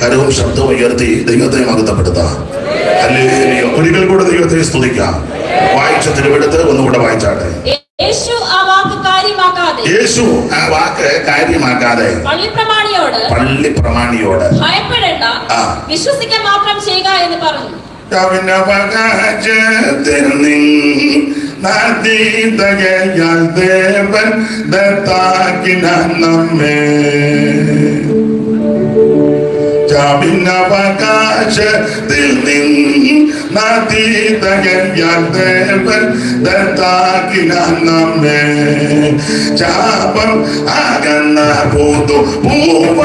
കരവും ശബ്ദവും ഉയർത്തി ദൈവത്തെ മഹത്വപ്പെടുത്താം. ഹല്ലേലൂയ. ഒരിക്കൽ കൂടെ ദൈവത്തെ സ്തുതിക്കാം. വായിച്ച തിരുവെടുത്ത് ഒന്നുകൂടെ വായിച്ചാട്ടെ. യേശു ആ വാക്ക് കാര്യമാക്കാതെ പള്ളിപ്രമാണിയോട് ഭയപ്പെടേണ്ട, വിശ്വസിക്കാൻ മാത്രം ചെയ്യുക എന്ന് പറഞ്ഞു. ദേവൻ ദത്താക്കിന നമ്മെ ജാമിനവകാശത്തിൽ നദി തകയാൽ ദേവൻ ദത്താക്കിന നമ്മെ ചാപം അകന്ന പോതു പൂവ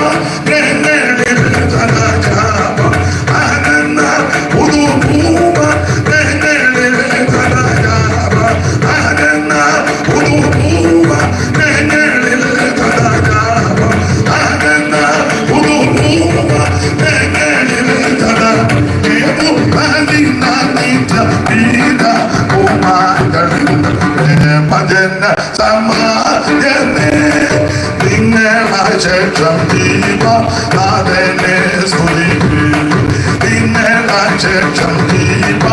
ചാപം അകന്ന പുതു പൂവ സമാജനെ നിങ്ങളാശം ജീവ നാഥനെ സ്തുതിക്കും. നിങ്ങളാശം ജീവ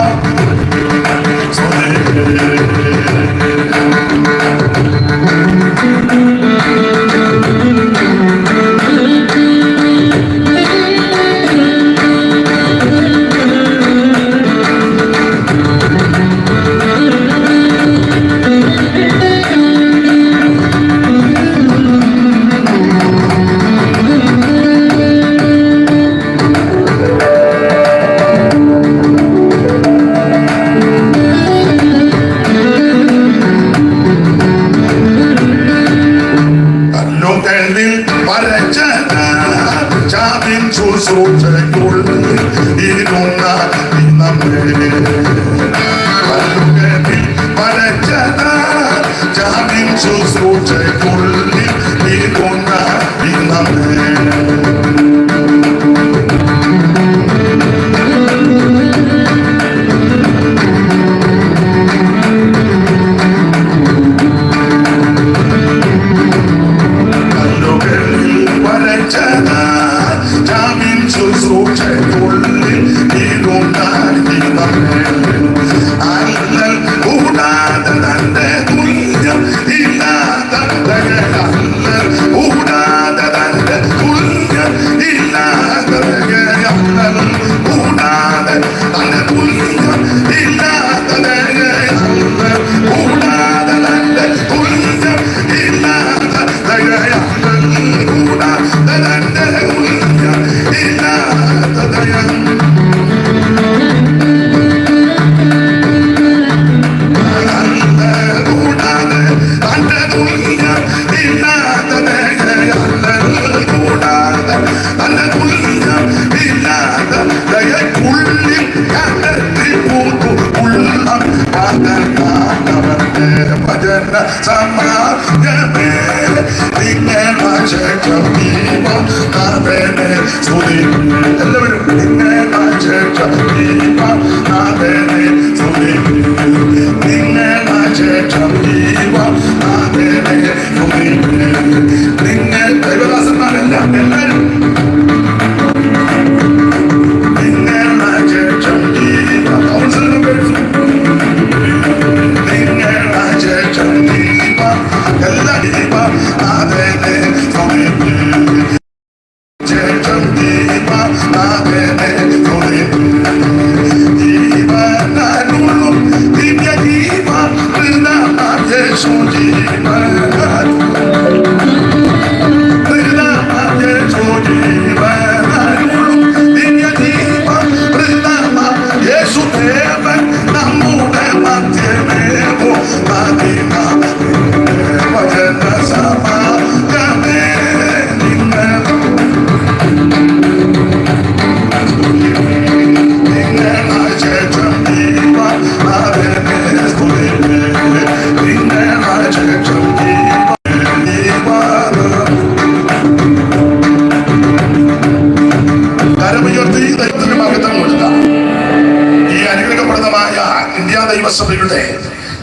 ദൈവസഭയുടെ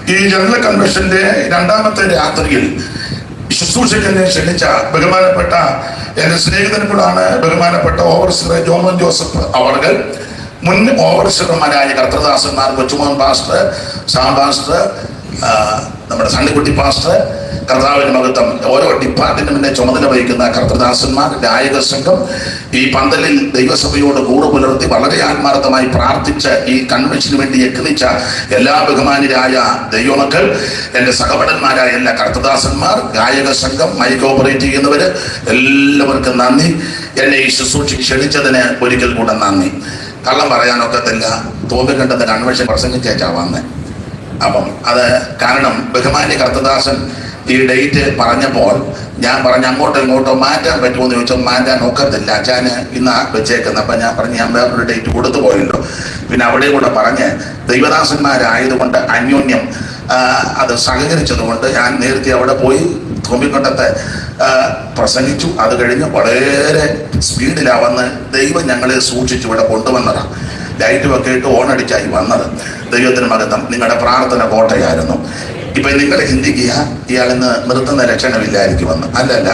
ഈ ജനറൽ കൺവെൻഷന്റെ രണ്ടാമത്തെ രാത്രിയിൽ ശുശ്രൂഷകനെ ക്ഷണിച്ച ബഹുമാനപ്പെട്ട എന്റെ സ്നേഹിതൻ കൂടാണ് ബഹുമാനപ്പെട്ട ഓവർസിയർ ജോമൻ ജോസഫ് അവർകൾ, മുൻ ഓവർസിയർമാരായ കർത്തൃദാസന്മാർ കൊച്ചുമോൻ പാസ്റ്റർ, സാം പാസ്റ്റർ, നമ്മുടെ സണ്ണിക്കുട്ടി പാസ്റ്റർ, കർത്താവിന് മഹത്വം, ഓരോ ഡിപ്പാർട്ട്മെന്റിന്റെ ചുമതല വഹിക്കുന്ന കർത്തൃദാസന്മാർ, ഗായക സംഘം, ഈ പന്തലിൽ ദൈവസഭയോട് കൂറ് പുലർത്തി വളരെ ആത്മാർത്ഥമായി പ്രാർത്ഥിച്ച് ഈ കൺവെൻഷന് വേണ്ടി യത്നിച്ച എല്ലാ ബഹുമാന്യരായ ദൈവമക്കൾ, എൻ്റെ സഹപഠന്മാരായ എല്ലാ കർത്തൃദാസന്മാർ, ഗായക സംഘം, മൈക്ക് ഓപ്പറേറ്റ് ചെയ്യുന്നവര്, എല്ലാവർക്കും നന്ദി. എന്നെ ഈ ശുശ്രൂഷയ്ക്ക് ക്ഷണിച്ചതിന് ഒരിക്കൽ കൂടെ നന്ദി. കള്ളം പറയാനൊക്കത്തില്ല, തോന്നിക്കണ്ടത് കൺവെൻഷൻ പ്രസംഗിച്ചാ വന്നേ. അപ്പം അത് കാരണം ബഹുമാന്യ കർത്തദാസൻ ഈ ഡേറ്റ് പറഞ്ഞപ്പോൾ ഞാൻ പറഞ്ഞ അങ്ങോട്ടോ ഇങ്ങോട്ടോ മാറ്റാൻ പറ്റുമെന്ന് ചോദിച്ചാൽ മാറ്റാൻ ഒക്കത്തില്ല, അച്ഛന് ഇന്നാ വെച്ചേക്കുന്നത്. അപ്പം ഞാൻ പറഞ്ഞു ഞാൻ വേറൊരു ഡേറ്റ് കൊടുത്തു പോയല്ലോ. പിന്നെ അവിടെ കൂടെ പറഞ്ഞ് ദൈവദാസന്മാരായതുകൊണ്ട് അന്യോന്യം അത് സഹകരിച്ചതുകൊണ്ട് ഞാൻ നേരത്തെ അവിടെ പോയി തോമ്പിക്കൊണ്ടത്തെ പ്രസംഗിച്ചു. അത് കഴിഞ്ഞ് വളരെ സ്പീഡിലാണ് വന്ന് ദൈവം ഞങ്ങളെ സൂക്ഷിച്ചു ഇവിടെ കൊണ്ടുവന്നതാണ്. ലൈറ്റും ഒക്കെ ഇട്ട് ഓണടിച്ചായി വന്നത്. ദൈവത്തിന് മഹത്വം. നിങ്ങളുടെ പ്രാർത്ഥന കോട്ടയായിരുന്നു. ഇപ്പൊ നിങ്ങൾ ചിന്തിക്കുക, ഇയാളിന്ന് നിർത്തുന്ന ലക്ഷണമില്ലായിരിക്കുമെന്ന്. അല്ലല്ല,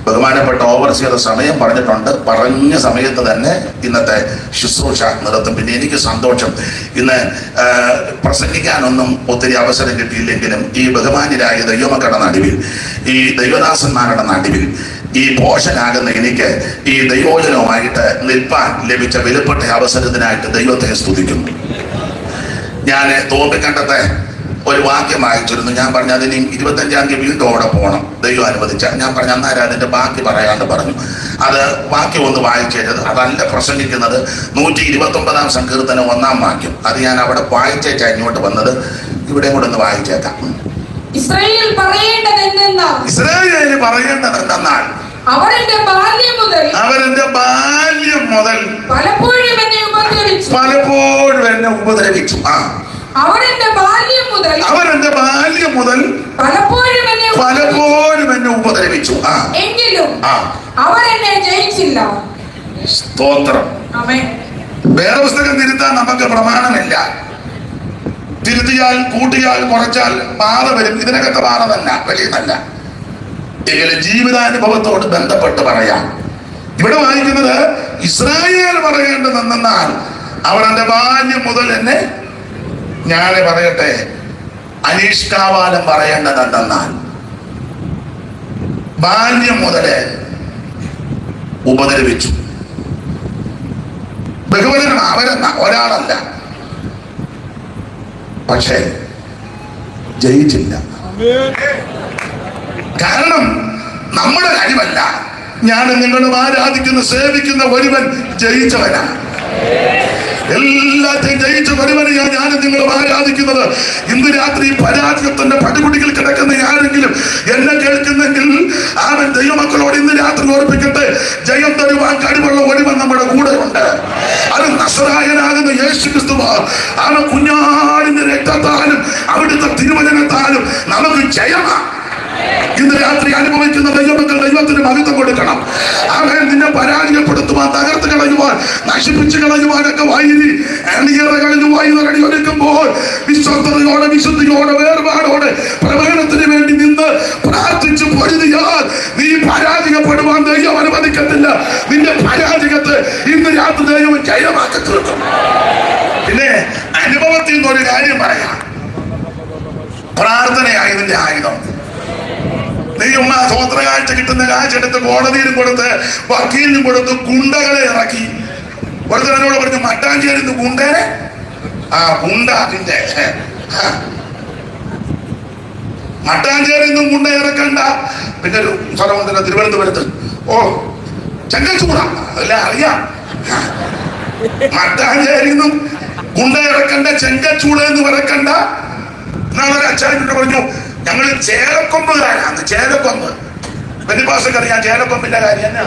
ബഹുമാനപ്പെട്ട ഓവർസിയർ സമയം പറഞ്ഞിട്ടുണ്ട്. പറഞ്ഞ സമയത്ത് തന്നെ ഇന്നത്തെ ശുശ്രൂഷ നിർത്തും. പിന്നെ എനിക്ക് സന്തോഷം, ഇന്ന് പ്രസംഗിക്കാനൊന്നും ഒത്തിരി അവസരം കിട്ടിയില്ലെങ്കിലും ഈ ബഹുമാന്യരായ ദൈവമക്കളുടെ നടുവിൽ, ഈ ദൈവദാസന്മാരുടെ നടുവിൽ ഈ പോഷനാകുന്ന എനിക്ക് ഈ ദൈവോചനവുമായിട്ട് നിൽപ്പാൻ ലഭിച്ച വിലപ്പെട്ട അവസരത്തിനായിട്ട് ദൈവത്തെ സ്തുതിക്കുന്നു. ഞാൻ തോമ്പിക്കണ്ടത്തെ ഒരു വാക്യം വായിച്ചിരുന്നു. ഞാൻ പറഞ്ഞു അതിന് 25-ാം തീയതി വീട്ടോടെ പോകണം, ദൈവം അനുവദിച്ച. ഞാൻ പറഞ്ഞു അന്നേരം അതിന്റെ ബാക്കി പറയാണ്ട് പറഞ്ഞു. അത് വാക്യം ഒന്ന് വായിക്കരുത്, അതല്ല പ്രസംഗിക്കുന്നത്. 129-ാം സങ്കീർത്തനം 1-ാം വാക്യം. അത് ഞാൻ അവിടെ വായിച്ചേച്ചാ ഇങ്ങോട്ട് വന്നത്. ഇവിടെ കൂടെ ഒന്ന് വായിച്ചേക്കാം. ഇസ്രായേൽ പറയേണ്ടത് എന്തെന്നാൽ അവരെന്റെ ബാല്യം മുതൽ പലപ്പോഴും എന്നെ ഉപദ്രവിച്ചു. അവരെന്റെ ബാല്യം മുതൽ പലപ്പോഴും എന്നെ ഉപദ്രവിച്ചു. എങ്കിലും അവരെന്നെ ജയിച്ചില്ല. സ്തോത്രം. വേറെ പുസ്തകം തിരുത്താൻ നമുക്ക് പ്രമാണമില്ല. തിരുത്തിയാൽ, കൂട്ടിയാൽ, കുറച്ചാൽ ബാധ വരും. ഇതിനകത്തെ ബാധ തന്നെ വലിയതല്ല. എങ്കിലും ജീവിതാനുഭവത്തോട് ബന്ധപ്പെട്ട് പറയാം. ഇവിടെ വായിക്കുന്നത് ഇസ്രായേൽ പറയേണ്ടതെന്നാൽ അവർ എന്റെ ബാല്യം മുതൽ എന്നെ, ഞാനെ പറയട്ടെ, അനീഷ്കാവാലം പറയേണ്ടതെന്നാൽ ബാല്യം മുതല് ഉപദ്രവിച്ചു. ബഹുവചനം അവരെന്ന ഒരാളല്ല, പക്ഷേ ജയിച്ചില്ല. കാരണം നമ്മുടെ കഴിവല്ല. ഞാൻ നിങ്ങളും ആരാധിക്കുന്ന സേവിക്കുന്ന ഒരുവൻ ജയിച്ചവനാണ്. എല്ലാத்தைയും ജയിച്ച ഒരുവനെയാണ് ഞാനും നിങ്ങളും ആരാധിക്കുന്നത്. ഇന്ന് രാത്രി പരാജയത്തിന്റെ പടിപുടികൾ കിടക്കുന്ന ആരെങ്കിലും എന്നെ കേൾക്കുന്നെങ്കിൽ അവൻ ദൈവമക്കളോട് ഇന്ന് രാത്രി ഓർപ്പിക്കട്ടെ, ജയം തരുവാൻ കഴിവുള്ള ഒരുവൻ നമ്മുടെ കൂടെ ഉണ്ട്. അത് നസറായനാകുന്ന യേശു ക്രിസ്തുവാ. അവൻ കുഞ്ഞാടിന്റെ രക്തത്താലും അവിടുത്തെ തിരുവചനത്താലും നമുക്ക് ജയമാണ്. ഇന്ന് രാത്രി അനുഭവിക്കുന്ന ദൈവമക്കൾ ദൈവത്തിന് മഹത്വം കൊടുക്കണം. അവൻ നിന്നെ പരാജയപ്പെടുത്തുവാൻ, തകർത്ത് കളയുവാൻ, നശിപ്പിച്ചു കളയുവാനൊക്കെ വൈദ്യുതി വൈദ്യുതി ഒരുക്കുമ്പോൾ വിശ്വസ്തയോടെ, വിശുദ്ധിയോടെ, വേർപാടോടെ പ്രവചനത്തിന് വേണ്ടി നിന്ന് പ്രാർത്ഥിച്ചു പൊരുതിയാൽ നീ പരാജയപ്പെടുവാൻ ദൈവം അനുവദിക്കത്തില്ല. നിന്റെ പരാജയത്തെ ഇന്ന് രാത്രി ദൈവം ജയമാക്കി തീർക്കും. പിന്നെ അനുഭവത്തിൽ നിന്ന് ഒരു കാര്യം പറയാം. പ്രാർത്ഥനയായതിന്റെ ആയുധം. നീ സ്വതന്ത്ര കാഴ്ച കിട്ടുന്ന കാഴ്ചയെടുത്ത് കോടതിയിലും കൊടുത്ത് വക്കീലിനും കൊടുത്ത് ഗുണ്ടകളെ ഇറക്കി. ഒരുത്തനോട് പറഞ്ഞു മട്ടാഞ്ചേരി ഗുണ്ടേനെ, ഗുണ്ട അതിന്റെ മട്ടാഞ്ചേരി നിന്നും ഗുണ്ട ഇറക്കണ്ട. പിന്നെ ഒരു സ്ഥലമുണ്ടല്ലോ തിരുവനന്തപുരത്ത്, ചെങ്കച്ചൂട, അല്ല അറിയാം. മട്ടാഞ്ചേരി നിന്നും ഗുണ്ട ഇറക്കണ്ട, ചെങ്കച്ചൂട എന്ന് ഇറക്കണ്ട. എന്നാളൊരു അച്ഛനോട് പറഞ്ഞു ഞങ്ങൾ ചേലക്കൊമ്പുകാരാണ്. ചേലക്കൊമ്പ് പെരുഭാഷക്ക് അറിയാം. ചേലക്കൊമ്പിന്റെ കാര്യം എന്നാ?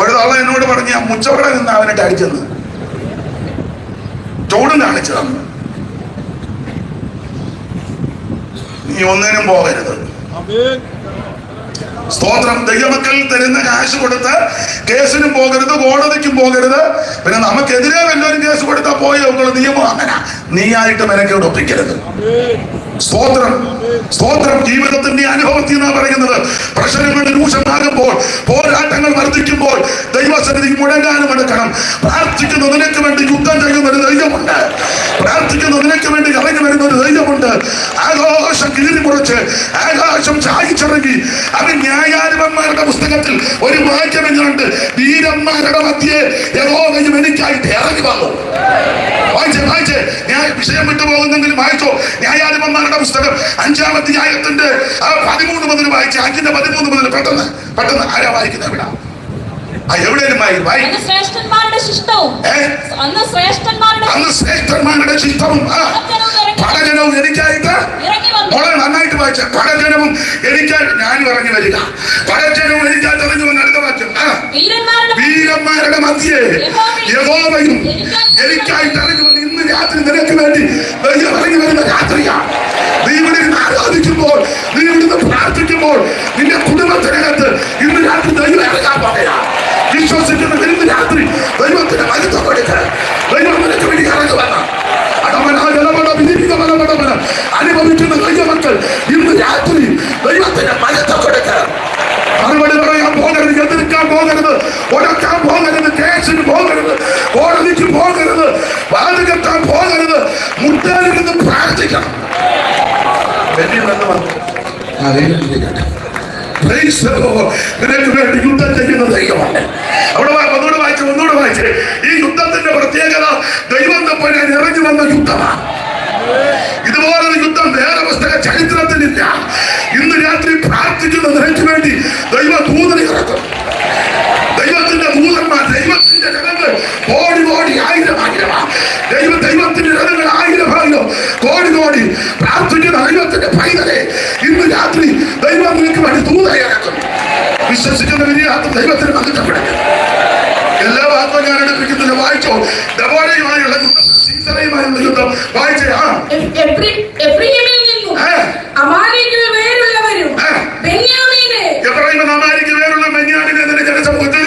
ഒരു തവണ എന്നോട് പറഞ്ഞ് ഞാൻ മുച്ചവട നിന്ന് അവനിട്ട് അടിച്ചെന്ന് ചോടും കാണിച്ചു തന്നു. നീ ഒന്നിനും പോകരുത്. സ്തോത്രം. ദൈവമക്കൾ തരുന്ന കാശ് കൊടുത്ത് കേസിനും പോകരുത്, കോടതിക്കും പോകരുത്. പിന്നെ നമുക്കെതിരെ വല്ലവരും കേസ് കൊടുത്താൽ പോയോ നിയമം അങ്ങനെ നീയായിട്ട് മെനക്കോട് ഒപ്പിക്കരുത്. സ്തോത്രം, സ്തോത്രം. ജീവിതത്തിന്റെ അനുഭവത്തിൽ നിന്നാണ് പറയുന്നത്. പ്രശ്നങ്ങൾ രൂക്ഷമാകുമ്പോൾ, പോരാട്ടങ്ങൾ വർദ്ധിക്കുമ്പോൾ ദൈവസന്നിധി മുഴങ്ങാനും എടുക്കണം. പ്രാർത്ഥിക്കുന്ന നിനക്ക് വേണ്ടി യുദ്ധം ചെയ്യുന്ന ഒരു ദൈവമുണ്ട്. പ്രാർത്ഥിക്കുന്ന നിനക്ക് വേണ്ടി ഇറങ്ങി വരുന്ന ഒരു ദൈവമുണ്ട്. ആകാശം കീറി മുറിച്ച്, ആകാശം ചായിച്ചിറങ്ങി. അവൻ ന്യായാധിപന്മാരുടെ പുസ്തകത്തിൽ ഒരു വാക്യം എന്നുണ്ട്, വീരന്മാരുടെ മധ്യേ യഹോവയും എനിക്കായിട്ട് ഇറങ്ങി വന്നു. വായിച്ചേ, ഞാൻ വിഷയം വിട്ടുപോകുന്നെങ്കിലും വായിച്ചോ. ന്യായാധിപന്മാരുടെ പുസ്തകം 5-ാം അധ്യായത്തിന്റെ 13 മുതൽ വായിച്ച്, 5-ന്റെ 13 മുതൽ പെട്ടെന്ന് ആരാ വായിക്കുന്നത്? എവിടെ അന്ന് ശ്രേഷ്ഠന്മാരുടെ ശിഷ്ടവും പടജനവും എനിക്കായിട്ട് വളരെ നന്നായിട്ട് വായിച്ച പടജനവും എനിക്കായിട്ട് ഞാൻ ഇറങ്ങി വരിക. പടജനവും എനിക്കായിട്ട് ഇറങ്ങി വന്ന് അടുത്ത വാക്യം, വീരന്മാരുടെ മധ്യേ യഹോവയും എനിക്കായിട്ട് ഇറങ്ങി വന്ന്. ഇന്ന് രാത്രി നിനക്ക് വേണ്ടി ഇറങ്ങി വരുന്ന രാത്രിയാണ്. നീ ഇവിടെ നിന്ന് ആരാധിക്കുമ്പോൾ, നീ ഇവിടുന്ന് പ്രാർത്ഥിക്കുമ്പോൾ, നിന്റെ കുടുംബത്തിനകത്ത് ഇന്ന് രാത്രി ദൈവം ഇറങ്ങാൻ പോകുകയാണ്. വിശ്വസിക്കുന്ന ഇന്ന് രാത്രി ദൈവത്തിന് മഹത്വം കൊടുക്കണം. ദൈവം നിനക്ക് വേണ്ടി ഇറങ്ങി വരണം. അനുഭവിക്കുന്ന ദൈവമക്കൾ ഇന്ന് രാത്രി ദൈവത്തിന് മഹത്വം കൊടുക്കണം. മറുപടി പറയാൻ പോകരുത്, എതിർക്കാൻ പോകരുത്, ഉടക്കാൻ പോകരുത്, കേസിന് പോകരുത്, കോടതിക്ക് പോകരുത്, വാതുകെട്ടാൻ പോകരുത്. മുട്ടേലിരുന്ന് പ്രാർത്ഥിക്കണം. നിനക്ക് വേണ്ടി യുദ്ധം ചെയ്യുന്ന ദൈവമാണ്. അവിടെ ഒന്നുകൂടെ വായിച്ച്. ഈ യുദ്ധത്തിന്റെ പ്രത്യേകത ദൈവം തപ്പൻ ഇറങ്ങി വന്ന യുദ്ധമാണ്. ഇതുപോലൊരു യുദ്ധം വേറെ പുസ്തക ചരിത്രത്തിലില്ല. ഇന്ന് രാത്രി പ്രാർത്ഥിക്കുന്ന നിനക്ക് വേണ്ടി ദൈവ ദൂതനെ ഇറക്കും. ദൈവത്തിന്റെ ദൂതന്മാർ, ദൈവത്തിന്റെ ജനങ്ങൾ കോടി ആയിരമാണ്. ദൈവത്തിന്റെ ജനങ്ങൾ 1000 കോടി പ്രാർത്ഥിക്കുന്ന ദൈവത്തിന്റെ പൈതലെ ഇന്ന് രാത്രി ദൈവം നിനക്ക് വേണ്ടി ദൂതനെ ഇറക്കും. വിശ്വസിക്കുന്ന ദൈവത്തിന് മഹത്വപ്പെടുക. എല്ലാ വാർത്തയും ഞാൻ എടുപ്പിക്കുന്നില്ല. വായിച്ചോ. ദബോരയുമായുള്ള യുദ്ധം, സീസറയുമായുള്ള യുദ്ധം വായിച്ചേ. അമാരിക്ക് വേരുള്ള ബെന്യാമീനെ നിന്റെ ജനസമൂഹത്തിൽ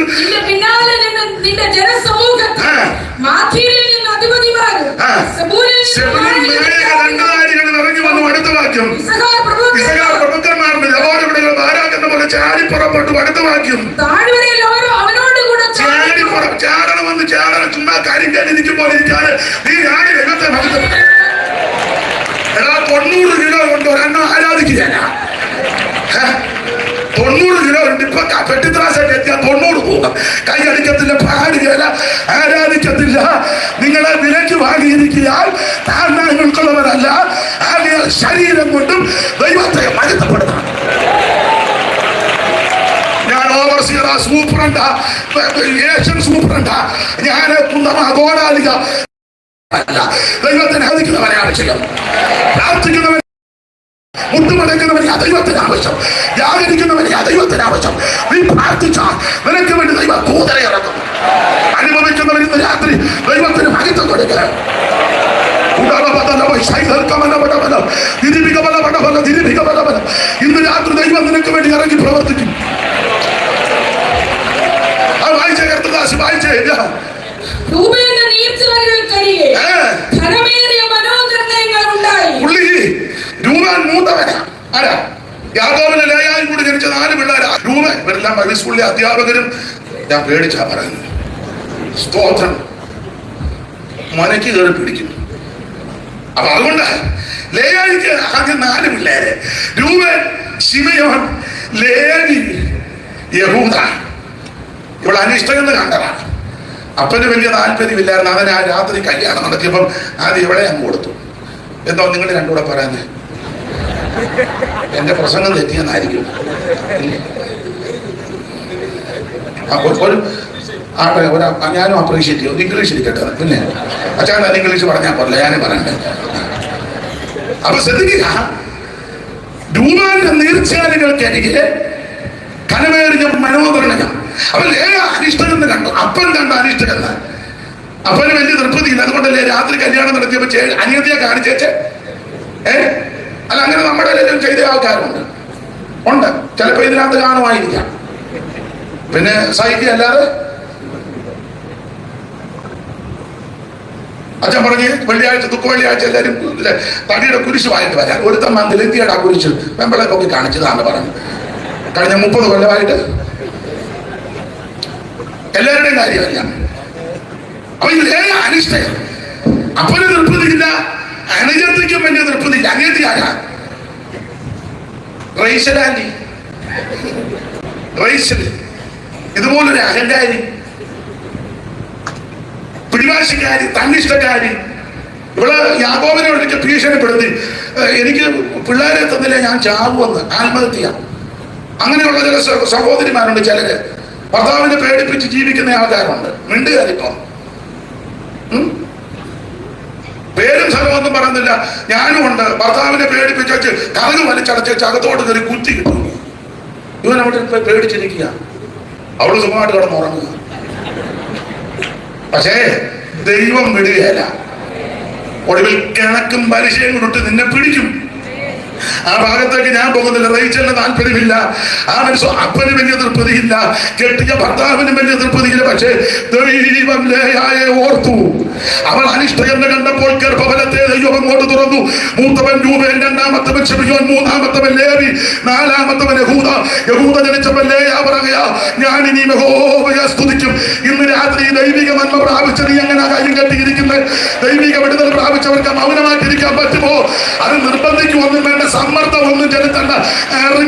ഇറങ്ങി വന്നു. അടുത്ത വാക്യം, പ്രഭുക്കന്മാരുടെ ദബോരയുടെ ബാരാക്കെന്ന പോലെ ചാടി പുറപ്പെട്ടു. അടുത്ത വാക്യം, ചാടണമെന്ന് ചാടണം. ചുമ്മാ കാര്യം കേട്ടിരിക്കുമ്പോൾ ഇരിക്കാതെ നീ ഞാൻ രംഗത്തെ മഹത്വം. 90 കിലോ കൊണ്ട് ഒരെണ്ണം ആരാധിക്കുകയല്ല. 90 കിലോ ഉണ്ട്. ഇപ്പൊ പെട്ടിത്രാശായിട്ട് എത്തിയാൽ 90 പോകും. കൈ അടിക്കത്തില്ല, പാടുകയല്ല, ആരാധിക്കത്തില്ല. നിങ്ങളെ വിലക്ക് വാങ്ങിയിരിക്കാൻ താഴ്ന്ന ഉൾക്കൊള്ളവരല്ല. ശരീരം കൊണ്ടും ദൈവത്തെ മഹത്വപ്പെടുത്തണം. ഞാൻ ഓവർസിയർ, സൂപ്രണ്ട, ഏഷ്യൻ സൂപ്രണ്ട, ഞാൻ ഗോഡാലിക അല്ല. ദൈവത്തിന് ആദിക്കുന്നവരെയാണ് ചെയ്യും. പ്രാർത്ഥിക്കുന്നവൻ, മുട്ടുമടക്കുന്നവനെ ആ ദൈവത്തിന് ആവശ്യം. യാചിക്കുന്നവനെ ആ ദൈവത്തിന് ആവശ്യം. നീ പ്രാർത്ഥിച്ചാൽ നിനക്ക് വേണ്ടി ദൈവം ദൂതനെ ഇറക്കും. അനുഭവിക്കുന്നവൻ ഇന്ന് രാത്രി ദൈവത്തിന് മഹത്വം കൊടുക്കുക. ഇന്ന് രാത്രി ദൈവം നിനക്ക് വേണ്ടി ഇറങ്ങി പ്രവർത്തിക്കും. യാക്കോബിന്റെ ലേയായും കൂടി ജനിച്ച 4 പിള്ളേരാ. രൂപൻ ഇവരെല്ലാം ബൈബിൾ സ്കൂളിലെ അധ്യാപകരും. ഞാൻ പേടിച്ചാ പറയുന്നത്. സ്തോത്രം. മനയ്ക്ക് കയറി പിടിക്കും. അപ്പൊ അതുകൊണ്ട് ലേയായിക്ക് ആകെ 4 പിള്ളേര്. രൂപൻ, ശിമയോൻ, ലേവി, യഹൂദ. ഇവിടെ അനിഷ്ടമെന്ന് കണ്ടതാണ്. അപ്പന് വലിയ താല്പര്യമില്ലായിരുന്നു. അവൻ ആ രാത്രി കല്യാണം നടത്തിയപ്പം ആദ്യം ഇവിടെ അങ്ങ് കൊടുത്തു. എന്തോ നിങ്ങൾ രണ്ടുകൂടെ പറയുന്നത്? എന്റെ പ്രസംഗം തെറ്റിയെന്നായിരിക്കും. ഞാനും അപ്രീഷിയേറ്റ് ചെയ്യും. ഇംഗ്ലീഷ് ഇരിക്കട്ടെ. പിന്നെ അച്ഛാൻ ഇംഗ്ലീഷ് പറഞ്ഞാൽ പോലെ ഞാനും പറയണ്ടേ. അപ്പൊ ശ്രദ്ധിക്കുക, രൂപാന്റെ നീർച്ചാലുകൾക്കരികെ കനമേറിയ മനോകരണങ്ങൾ. അവൻ അനിഷ്ടമെന്ന് കണ്ടു. അപ്പൻ കണ്ട അനിഷ്ടമെന്ന്. അപ്പന് വലിയ തൃപ്തിയില്ല. അതുകൊണ്ടല്ലേ രാത്രി കല്യാണം നടത്തിയപ്പോ അനിയത്തിയെ കാണിച്ചേച്ച്. അല്ല, അങ്ങനെ നമ്മുടെ എല്ലാം ചെയ്ത ആൾക്കാരുണ്ട്. ചിലപ്പോ ഇതിനകത്ത് കാണുമായിരിക്കാം. പിന്നെ സഹിക്കുക. അല്ലാതെ അച്ഛൻ പറഞ്ഞ് വെള്ളിയാഴ്ച ദുഃഖ വെള്ളിയാഴ്ച എല്ലാവരും തടിയുടെ കുരിശുമായിട്ട് വരാൻ. ഒരുത്തൻ മന്ദിലെത്തിയുടെ ആ കുരിശ് പെമ്പളെ പൊക്കി കാണിച്ചതാന്ന് പറഞ്ഞു. കഴിഞ്ഞ 30 കൊല്ലമായിട്ട് എല്ലാവരുടെയും കാര്യമല്ല. അപ്പൊ ഇതിലേ അനിഷ്ടം അപ്പന് തൃപ്തിയില്ല, അനുജത്തിക്കും വലിയ തൃപ്തിയില്ല. അനിയത്തി ആരാ? റൈസലാൻഡി റൈസല് ഇതുപോലൊരു അഹങ്കാരി, പിടിവാശിക്കാരി, തന്നിഷ്ടക്കാരി. ഇവിടെ യാക്കോബിനെ ഒരിക്കൽ ഭീഷണിപ്പെടുത്തി, എനിക്ക് പിള്ളേരെ തന്നില്ല ഞാൻ ചാവുമെന്ന്, ആത്മഹത്യ. അങ്ങനെയുള്ള ചില സഹോദരിമാരുണ്ട്. ചിലര് ഭർത്താവിനെ പേടിപ്പിച്ച് ജീവിക്കുന്ന ആൾക്കാരുണ്ട്. മിണ്ടുകാരിപ്പോ പേരും സ്ഥലമൊന്നും പറയുന്നില്ല. ഞാനും ഉണ്ട്. ഭർത്താവിനെ പേടിപ്പിച്ചു കറങ്ങ് വലിച്ചടച്ച് അകത്തോട്ട് കയറി കുത്തി കിട്ടും. ഇവൻ അവിടെ പേടിച്ചിരിക്കുക, അവള് സുഖമായിട്ട് കിടന്നുറങ്ങുക. പക്ഷേ ദൈവം വിടുകയല്ല. ഒടുവിൽ കണക്കും പലിശയും കൊടുത്ത് നിന്നെ പിടിക്കും. ആ ഭാഗത്തേക്ക് ഞാൻ പോകുന്നില്ല. റേച്ചലിന് താല്പര്യമില്ല. ആ മനുഷ്യ അപ്പന് വലിയ തൃപ്തിയില്ല, കെട്ടിയ ഭർത്താവിന് വലിയ തൃപ്തിയില്ല. പക്ഷേ ദൈവം ലേയായെ ഓർത്തു. അവൾ അനിഷ്ടയെന്ന് കണ്ടപ്പോൾ ഗർഭഫലത്തെ ദൈവം അങ്ങോട്ട് തുറന്നു. മൂത്തവൻ രൂപേൻ, രണ്ടാമത്തവൻ ശിമിയോൻ, മൂന്നാമത്തവൻ ലേവി, നാലാമത്തവൻ യഹൂദ. യഹൂദ ജനിച്ചവൻ ലേയാ പറയാ, ഞാൻ ഇനി യഹോവയെ സ്തുതിക്കും. ഇന്ന് രാത്രി ദൈവിക നന്മ പ്രാപിച്ച നീ എങ്ങനെ കാര്യം കെട്ടിയിരിക്കുന്നത്? ദൈവിക വിടുതൽ പ്രാപിച്ചവർക്ക് മൗനമായിട്ടിരിക്കാൻ പറ്റുമോ? അത് നിർബന്ധിക്കുമൊന്നും വേണ്ട, സമ്മർദ്ദം ഒന്നും ചെലുത്തണ്ട.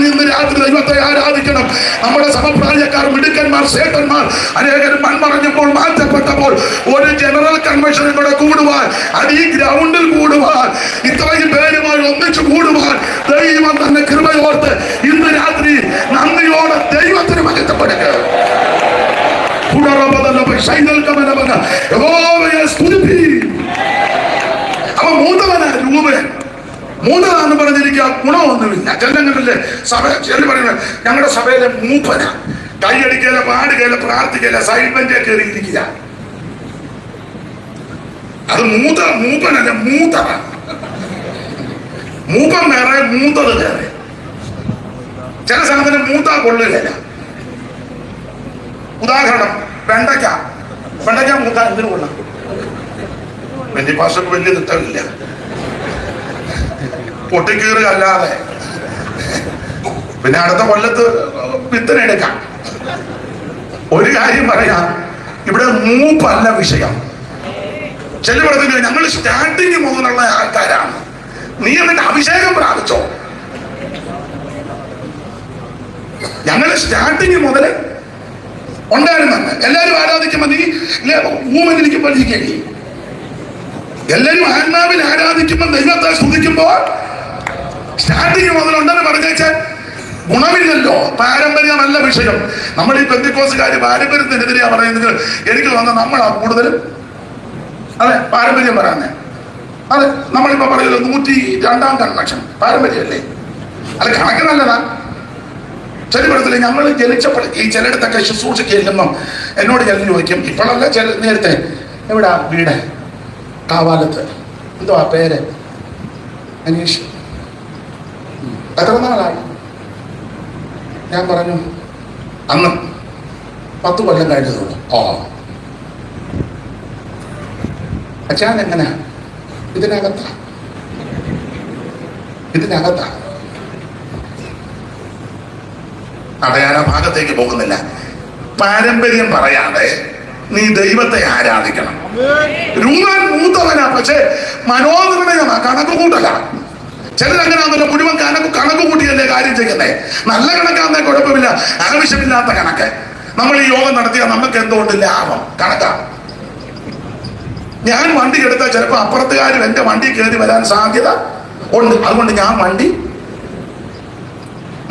ഇന്ന് രാത്രി ദൈവത്തെ ആരാധിക്കണം. നമ്മുടെ സമപ്രായക്കാർ, മിടുക്കന്മാർ, സേട്ടന്മാർ അനേകരും മൺമറഞ്ഞപ്പോൾ, മാറ്റപ്പെട്ടപ്പോൾ ഒരു ജനറൽ കൺവെൻഷനും കൂടെ കൂടുവാൻ, അത് ഈ ഗ്രൗണ്ടിൽ കൂടുവാൻ, ഇത്രയും പേരുമായി ഒന്നിച്ചു കൂടുവാൻ ദൈവം തന്നെ കൃപയോർത്ത് ഇന്ന് രാത്രി നന്ദിയോടെ ദൈവത്തിന് മഹത്വപ്പെടുക. അവ മൂത്തവനാ രൂപൻ. മൂന്നതാന്ന് പറഞ്ഞിരിക്കുക, ഗുണമൊന്നുമില്ല. ചെല്ലങ്ങളിലെ സഭ ചെല്ലു പറയുന്നത് ഞങ്ങളുടെ സഭയിലെ മൂപ്പന. കൈയടിക്കല, പാടുകയില്ല, പ്രാർത്ഥിക്കല, സൈഡ് ബെഞ്ചേ കയറിയിരിക്കുക. അത് മൂപ്പനല്ല, മൂത്തറ. മൂപ്പൻ വേറെ, മൂത്തത് വേറെ. ചില സാധനം മൂത്താ കൊള്ളുകയില്ല. ഉദാഹരണം, വെണ്ടയ്ക്ക മൂത്താ എന്തിനു കൊള്ളാം? വെല്ലിപ്പാശക്ക് വലിയ തിട്ടമില്ല, പൊട്ടിക്കീറുക അല്ലാതെ. പിന്നെ അടുത്ത കൊല്ലത്ത് വിത്തിനെടുക്കാം. ഒരു കാര്യം പറയാം, ഇവിടെ മൂപ്പല്ല വിഷയം. ചില പറഞ്ഞില്ല, ഞങ്ങൾ സ്റ്റാർട്ടിങ് മുതലുള്ള ആൾക്കാരാണ്. നീ എന്നിട്ട് അഭിഷേകം പ്രാപിച്ചോ? ഞങ്ങൾ സ്റ്റാർട്ടിങ് മുതൽ ഉണ്ടായിരുന്നെന്ന്. എല്ലാവരും ആരാധിക്കുമ്പോൾ നീ ഊമനിരിക്കുമ്പോൾ ഇരിക്കേണ്ടി. എല്ലാവരും ആത്മാവിൽ ആരാധിക്കുമ്പോൾ, ദൈവത്തെ സ്തുതിക്കുമ്പോൾ സ്റ്റാർട്ടിങ് മുതലുണ്ടെന്ന് പറഞ്ഞേച്ചാൽ ഗുണമില്ലല്ലോ. പാരമ്പര്യമല്ല വിഷയം. നമ്മൾ ഈ പെന്തിക്കോസുകാര് പാരമ്പര്യത്തിനെതിരെയാ പറയുന്നത്. എനിക്ക് തോന്നുന്നത് നമ്മളാ കൂടുതലും അതെ പാരമ്പര്യം പറയാന്നേ. അതെ, നമ്മളിപ്പോ പറയുന്നത് 102-ാം കൺവെൻഷൻ പാരമ്പര്യമല്ലേ? അത് കണക്ക് നല്ലതാ. ചരിത്രത്തില് ഞങ്ങൾ ജനിച്ചപ്പോൾ ഈ ചിലയിടത്തൊക്കെ ശുശ്രൂഷയ്ക്ക് ചെല്ലുമ്പം എന്നോട് ചിലർ ചോദിക്കും, ഇപ്പോഴല്ല നേരത്തെ, എവിടാ വീട്? കാവാലത്ത്. എന്തുവാ പേര്? അനീഷ്. എത്ര നാളായി? ഞാൻ പറഞ്ഞു അന്ന് 10 കൊല്ലം കഴിഞ്ഞതുള്ളൂ. ഓ അച്ഛൻ എങ്ങനെ? ഇതിനകത്താ. അതെ, ഞാൻ ആ ഭാഗത്തേക്ക് പോകുന്നില്ല. പാരമ്പര്യം പറയാതെ നീ ദൈവത്തെ ആരാധിക്കണം. രൂപൻ മൂത്തവനാ, പക്ഷെ മനോനിർണയമാ, കണക്ക് കൂട്ടല. ചിലരങ്ങനാന്നല്ലോ, മുഴുവൻ കണക്ക് കൂട്ടിയല്ലേ കാര്യം ചെയ്യുന്നേ. നല്ല കണക്കാന്നേ കുഴപ്പമില്ല, ആവശ്യമില്ലാത്ത കണക്ക്. നമ്മൾ ഈ യോഗം നടത്തിയാൽ നമുക്ക് എന്തുകൊണ്ട് ലാഭം? കണക്കാണ്. ഞാൻ വണ്ടി എടുത്താൽ ചിലപ്പോൾ അപ്പുറത്തുകാരും എന്റെ വണ്ടി കയറി വരാൻ സാധ്യത ഉണ്ട്. അതുകൊണ്ട് ഞാൻ വണ്ടി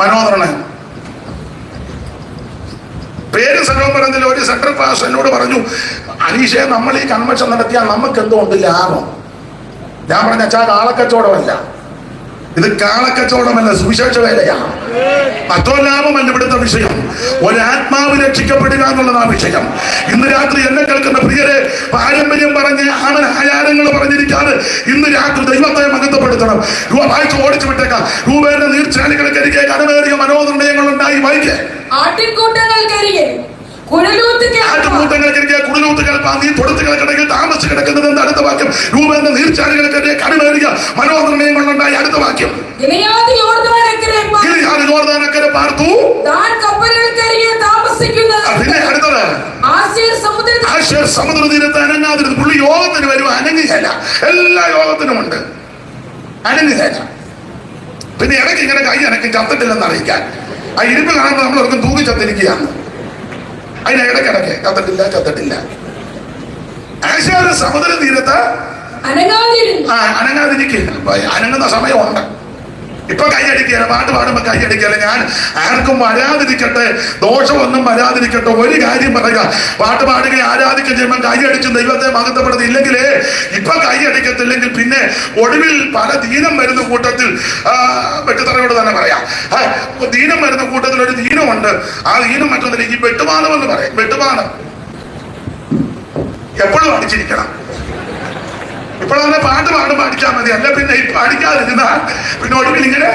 മനോനിർണയം. പേര് സർവപരത്തിൽ ഒരു സെൻട്രൽ പാസ് എന്നോട് പറഞ്ഞു, അനീഷെ നമ്മൾ ഈ കൺവെൻഷൻ നടത്തിയാൽ നമുക്ക് എന്തുകൊണ്ട് ലാഭം? ഞാൻ പറഞ്ഞ അച്ഛാ, കാളക്കച്ചവടമല്ല ഇത്, കാളക്കച്ചവടമല്ല, സുവിശേഷ വേലയാണ്. മറ്റോ ലാഭമല്ല ഇവിടുത്തെ വിഷയം. ഒരാത്മാവ് രക്ഷിക്കപ്പെടുക എന്നുള്ളതാ വിഷയം. ഇന്ന് രാത്രി എന്നെ കേൾക്കുന്ന പ്രിയരെ, പാരമ്പര്യം പറഞ്ഞ് ആചാരങ്ങൾ പറഞ്ഞിരിക്കാതെ ഇന്ന് രാത്രി ദൈവത്തെ മഹത്വപ്പെടുത്തണം. വായിച്ച് ഓടിച്ചു വിട്ടേക്കാം. രൂപേന്റെ നീർച്ചാലുകൾക്കരികെ കടമേറിയ മനോനിർണയങ്ങൾ ഉണ്ടായി. വായിക്കേ. ആട്ടിൻകൂട്ടങ്ങൾക്കരികെ ആട്ടുകൂട്ടങ്ങൾക്കെതിരെ കുഴലൂത്തുകൾ പാന്തി തൊടുത്തുകൾക്കിടയിൽ താമസിച്ച് കിടക്കുന്നത് എന്ന് അടുത്ത വാക്യം. രൂപേന്ന നീർച്ചാലുകൾക്കെതിരെ കടുമേറിയ മനോനിർണയം കൊണ്ടുണ്ടായ അടുത്ത വാക്യം. യോർദാനക്കരെ പാർത്തു. പിന്നെ അടുത്തത് ആശേർ സമുദ്രതീരത്ത് അനങ്ങാതിരുന്നു. പുള്ളി യോഗത്തിന് വരും, അനങ്ങുകയല്ല. എല്ലാ യോഗത്തിനും ഉണ്ട്, അനങ്ങുകയല്ല. പിന്നെ ഇടയ്ക്ക് ഇങ്ങനെ കൈ അനക്കും, ചത്തിട്ടില്ലെന്ന് അറിയിക്കാൻ. ആ ഇരിപ്പ് കാണുമ്പോൾ നമ്മൾ ഓർക്കും തൂക്കി ചത്തിരിക്കുകയാണ്. അതിന് ഇടയ്ക്കിടയ്ക്ക് ചത്തിട്ടില്ല. ആശേർ സമുദ്ര തീരത്ത് അനങ്ങാതിരിക്കില്ല. അനങ്ങുന്ന സമയമുണ്ട്. ഇപ്പൊ കൈയടിക്കുകയാണ്, പാട്ട് പാടുമ്പോ കൈയടിക്കല്ല. ഞാൻ ആർക്കും വരാതിരിക്കട്ടെ, ദോഷമൊന്നും വരാതിരിക്കട്ടെ, ഒരു കാര്യം പറയുക. പാട്ട് പാടുകയും ആരാധിക്കുകയും ചെയ്യുമ്പോൾ കൈയടിച്ചും ദൈവത്തെ മഹത്വപ്പെടുത്തിയില്ലെങ്കിലേ, ഇപ്പൊ കൈയടിക്കത്തില്ലെങ്കിൽ പിന്നെ ഒടുവിൽ പല ദീനം വരുന്ന കൂട്ടത്തിൽ, വെട്ടുതറയോട് തന്നെ പറയാം, ദീനം വരുന്ന കൂട്ടത്തിൽ ഒരു ദീനമുണ്ട്. ആ ദീനം മറ്റൊന്നില്ല, ഈ വെട്ടുമാനം എന്ന് പറയും. വെട്ടുമാനം എപ്പോഴും അടിച്ചിരിക്കണം. ഇപ്പോഴാണ് പാട്ട് പാടും അടിച്ചാൽ മതി. അല്ല പിന്നെ ഇപ്പൊ അടിക്കാതിരുന്നാൽ പിന്നെ ഒടുവിൽ ഇങ്ങനെ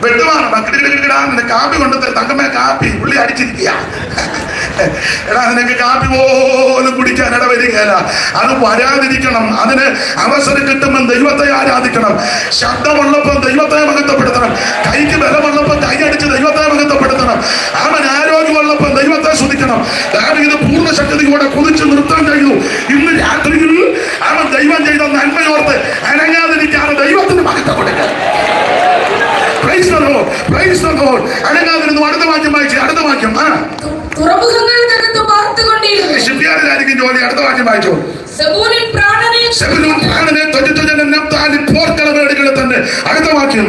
വെട്ടുമാണ്. മക്കിടിക്കിടാന്ന് കാപ്പി കൊണ്ട് തങ്കമ്മ കാപ്പി പുള്ളി അടിച്ചിരിക്കുക. എടാ നിനക്ക് കാപ്പി പോലും കുടിക്കാൻ ഇട വരികയല്ല. അത് വരാതിരിക്കണം. അതിന് അവസരം കിട്ടുമ്പോൾ ദൈവത്തെ ആരാധിക്കണം. ശബ്ദമുള്ളപ്പോൾ ദൈവത്തെ മഹത്വപ്പെടുത്തണം. കൈക്ക് ബലമുള്ളപ്പോൾ കൈ അടിച്ച് ദൈവത്തെ മഹത്വപ്പെടുത്തണം. അവൻ ആരോഗ്യമുള്ളപ്പോൾ ദൈവത്തെ സ്തുതിക്കണം. ഇത് പൂർണ്ണ ശക്തിയോടെ കുതിച്ച് നിർത്താൻ കഴിയുന്നു. ഇന്ന് രാത്രിയിൽ അവൻ ദൈവം ചെയ്ത നന്മയോർത്ത് അനങ്ങാതിരിക്കാതെ ദൈവത്തിന് മഹത്വം കൊടുക്കുക. അനങ്ങാതിരുന്നു. അടുത്ത വാക്യം വായിച്ചു. അടുത്ത വാക്യം ഷിപ്പ്യാർഡിലായിരിക്കും ജോലി. അടുത്ത വാക്യം വായിച്ചു. പോർക്കളമേടുകളെ അടുത്ത വാക്യം.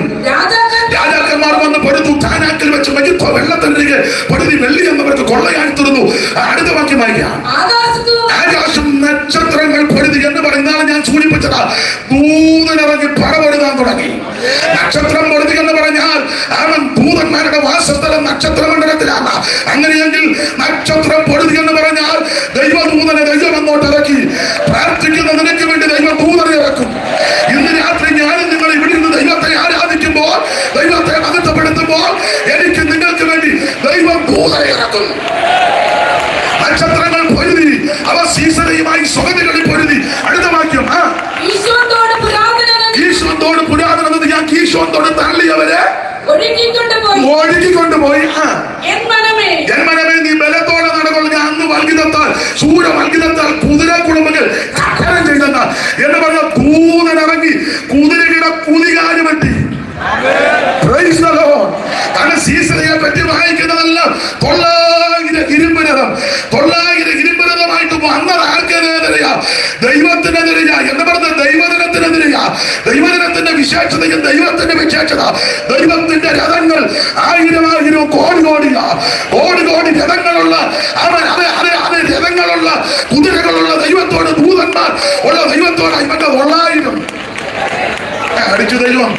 രാജാക്കന്മാർ വന്ന് പൊടുത്തു. താനാക്കിൽ വെച്ച് മജിത്തോ വെള്ളത്തിനരികെ പൊടുതി വെള്ളി എന്നവർക്ക് കൊള്ളയായി തീർന്നു. അടുത്ത വാക്യം വായിക്കാം. ആകാശം നക്ഷത്രങ്ങൾ പൊടുതി എന്ന് പറയുന്നതാണ് ഞാൻ സൂചിപ്പിച്ചത്. ദൂതനിറങ്ങി പറപൊടുതാൻ തുടങ്ങി. നക്ഷത്രം പൊടുതി എന്ന് പറഞ്ഞാൽ അവൻ ദൂതന്മാരുടെ വാസസ്ഥലം നക്ഷത്രമണ്ഡലത്തിലാണ്. അങ്ങനെയെങ്കിൽ നക്ഷത്രം പൊടുതി എന്ന് പറഞ്ഞാൽ ദൈവദൂതനെ ദൈവം അങ്ങോട്ട് ഇറക്കി. പ്രാർത്ഥിക്കുന്ന നിനക്ക് വേണ്ടി ദൈവം ദൂതനെ ഇറക്കും. ഇന്ന് രാത്രി ഞാനും നിങ്ങൾ ഇവിടെ നിന്ന് ദൈവത്തെ ആരാധിക്കുമ്പോൾ, ദൈവത്തെ മഹത്വപ്പെടുത്തുമ്പോൾ, എനിക്ക് നിങ്ങൾക്ക് വേണ്ടി ദൈവം ദൂതനെ ഇറക്കും. നക്ഷത്രങ്ങൾ പൊരുതി, അവ സീസണയുമായി സ്വഗതികളിൽ പൊരുതി. അടുത്ത വാക്യം. ഈശോത്തോട് പുരാതനം ഞാൻ ഈശോത്തോട് തള്ളിയവരെ ഒഴുകിക്കൊണ്ടുപോയി. ജന്മനമേ നീ ബലത്തോടെ നടകൊള്ളു. ഞാൻ അന്ന് വൽകിതത്താൽ സൂര്യ വൽകിതത്താൽ കുതിര കുടുംബങ്ങൾ കഠനം ചെയ്തെന്ന എന്ന് പറഞ്ഞ ദൂതനിറങ്ങി കുതിരയുടെ കുതികാല് പറ്റി. കാരണം സീസണയെ പറ്റി വായിക്കുന്നതല്ല 900 ഇരുമ്പരഥമായിട്ട് വന്നത് ആർക്കെതിരെയാ? ദൈവത്തിനെതിരെയാ. എന്ന് പറഞ്ഞ ദൈവദിനത്തിനെതിരെയാ. ദൈവദിനത്തിന്റെ വിശേഷതയും ദൈവത്തിന്റെ വിശേഷത. ദൈവത്തിന്റെ രഥങ്ങൾ 1000 കോടി രഥങ്ങളുള്ള അത് രഥങ്ങളുള്ള കുതിരകളുള്ള ദൈവത്തോട്, ദൂതന്മാർ ഉള്ള ദൈവത്തോട് ഇവന്റെ 900 അടിച്ചു. ദൈവം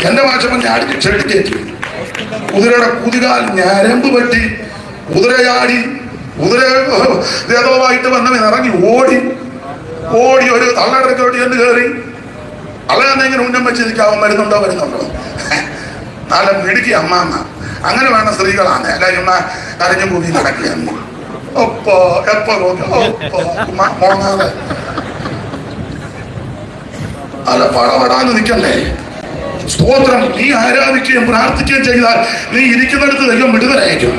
എന്റെ ഭാഷ ഞാൻ അടിച്ച് ചെടിക്കേറ്റി. കുതിരയുടെ കുതികാൽ ഞരമ്പ് പറ്റി. കുതിരയാടി. കുതിര രഥവുമായിട്ട് വന്നവൻ ഇറങ്ങി ഓടി ഒരു തള്ളടക്കോട്ടി എന്ന് കയറി. അളയാന്നെങ്ങനെ ഉന്നം വെച്ചിരിക്കാവും. വരുന്നുണ്ടോ നല്ല മിടുക്കി അമ്മാമ്മ. അങ്ങനെ വേണം സ്ത്രീകളാണ്. എല്ലാവരും കരഞ്ഞു കൂടി നടക്കുകയാണ്. എപ്പോ മോങ്ങാതെ അല്ല പടപടാന്ന് നിൽക്കണ്ടേ. സ്തോത്രം. നീ ആരാധിക്കുകയും പ്രാർത്ഥിക്കുകയും ചെയ്താൽ നീ ഇരിക്കുന്നിടത്ത് ദൈവം വിടുതലയക്കും.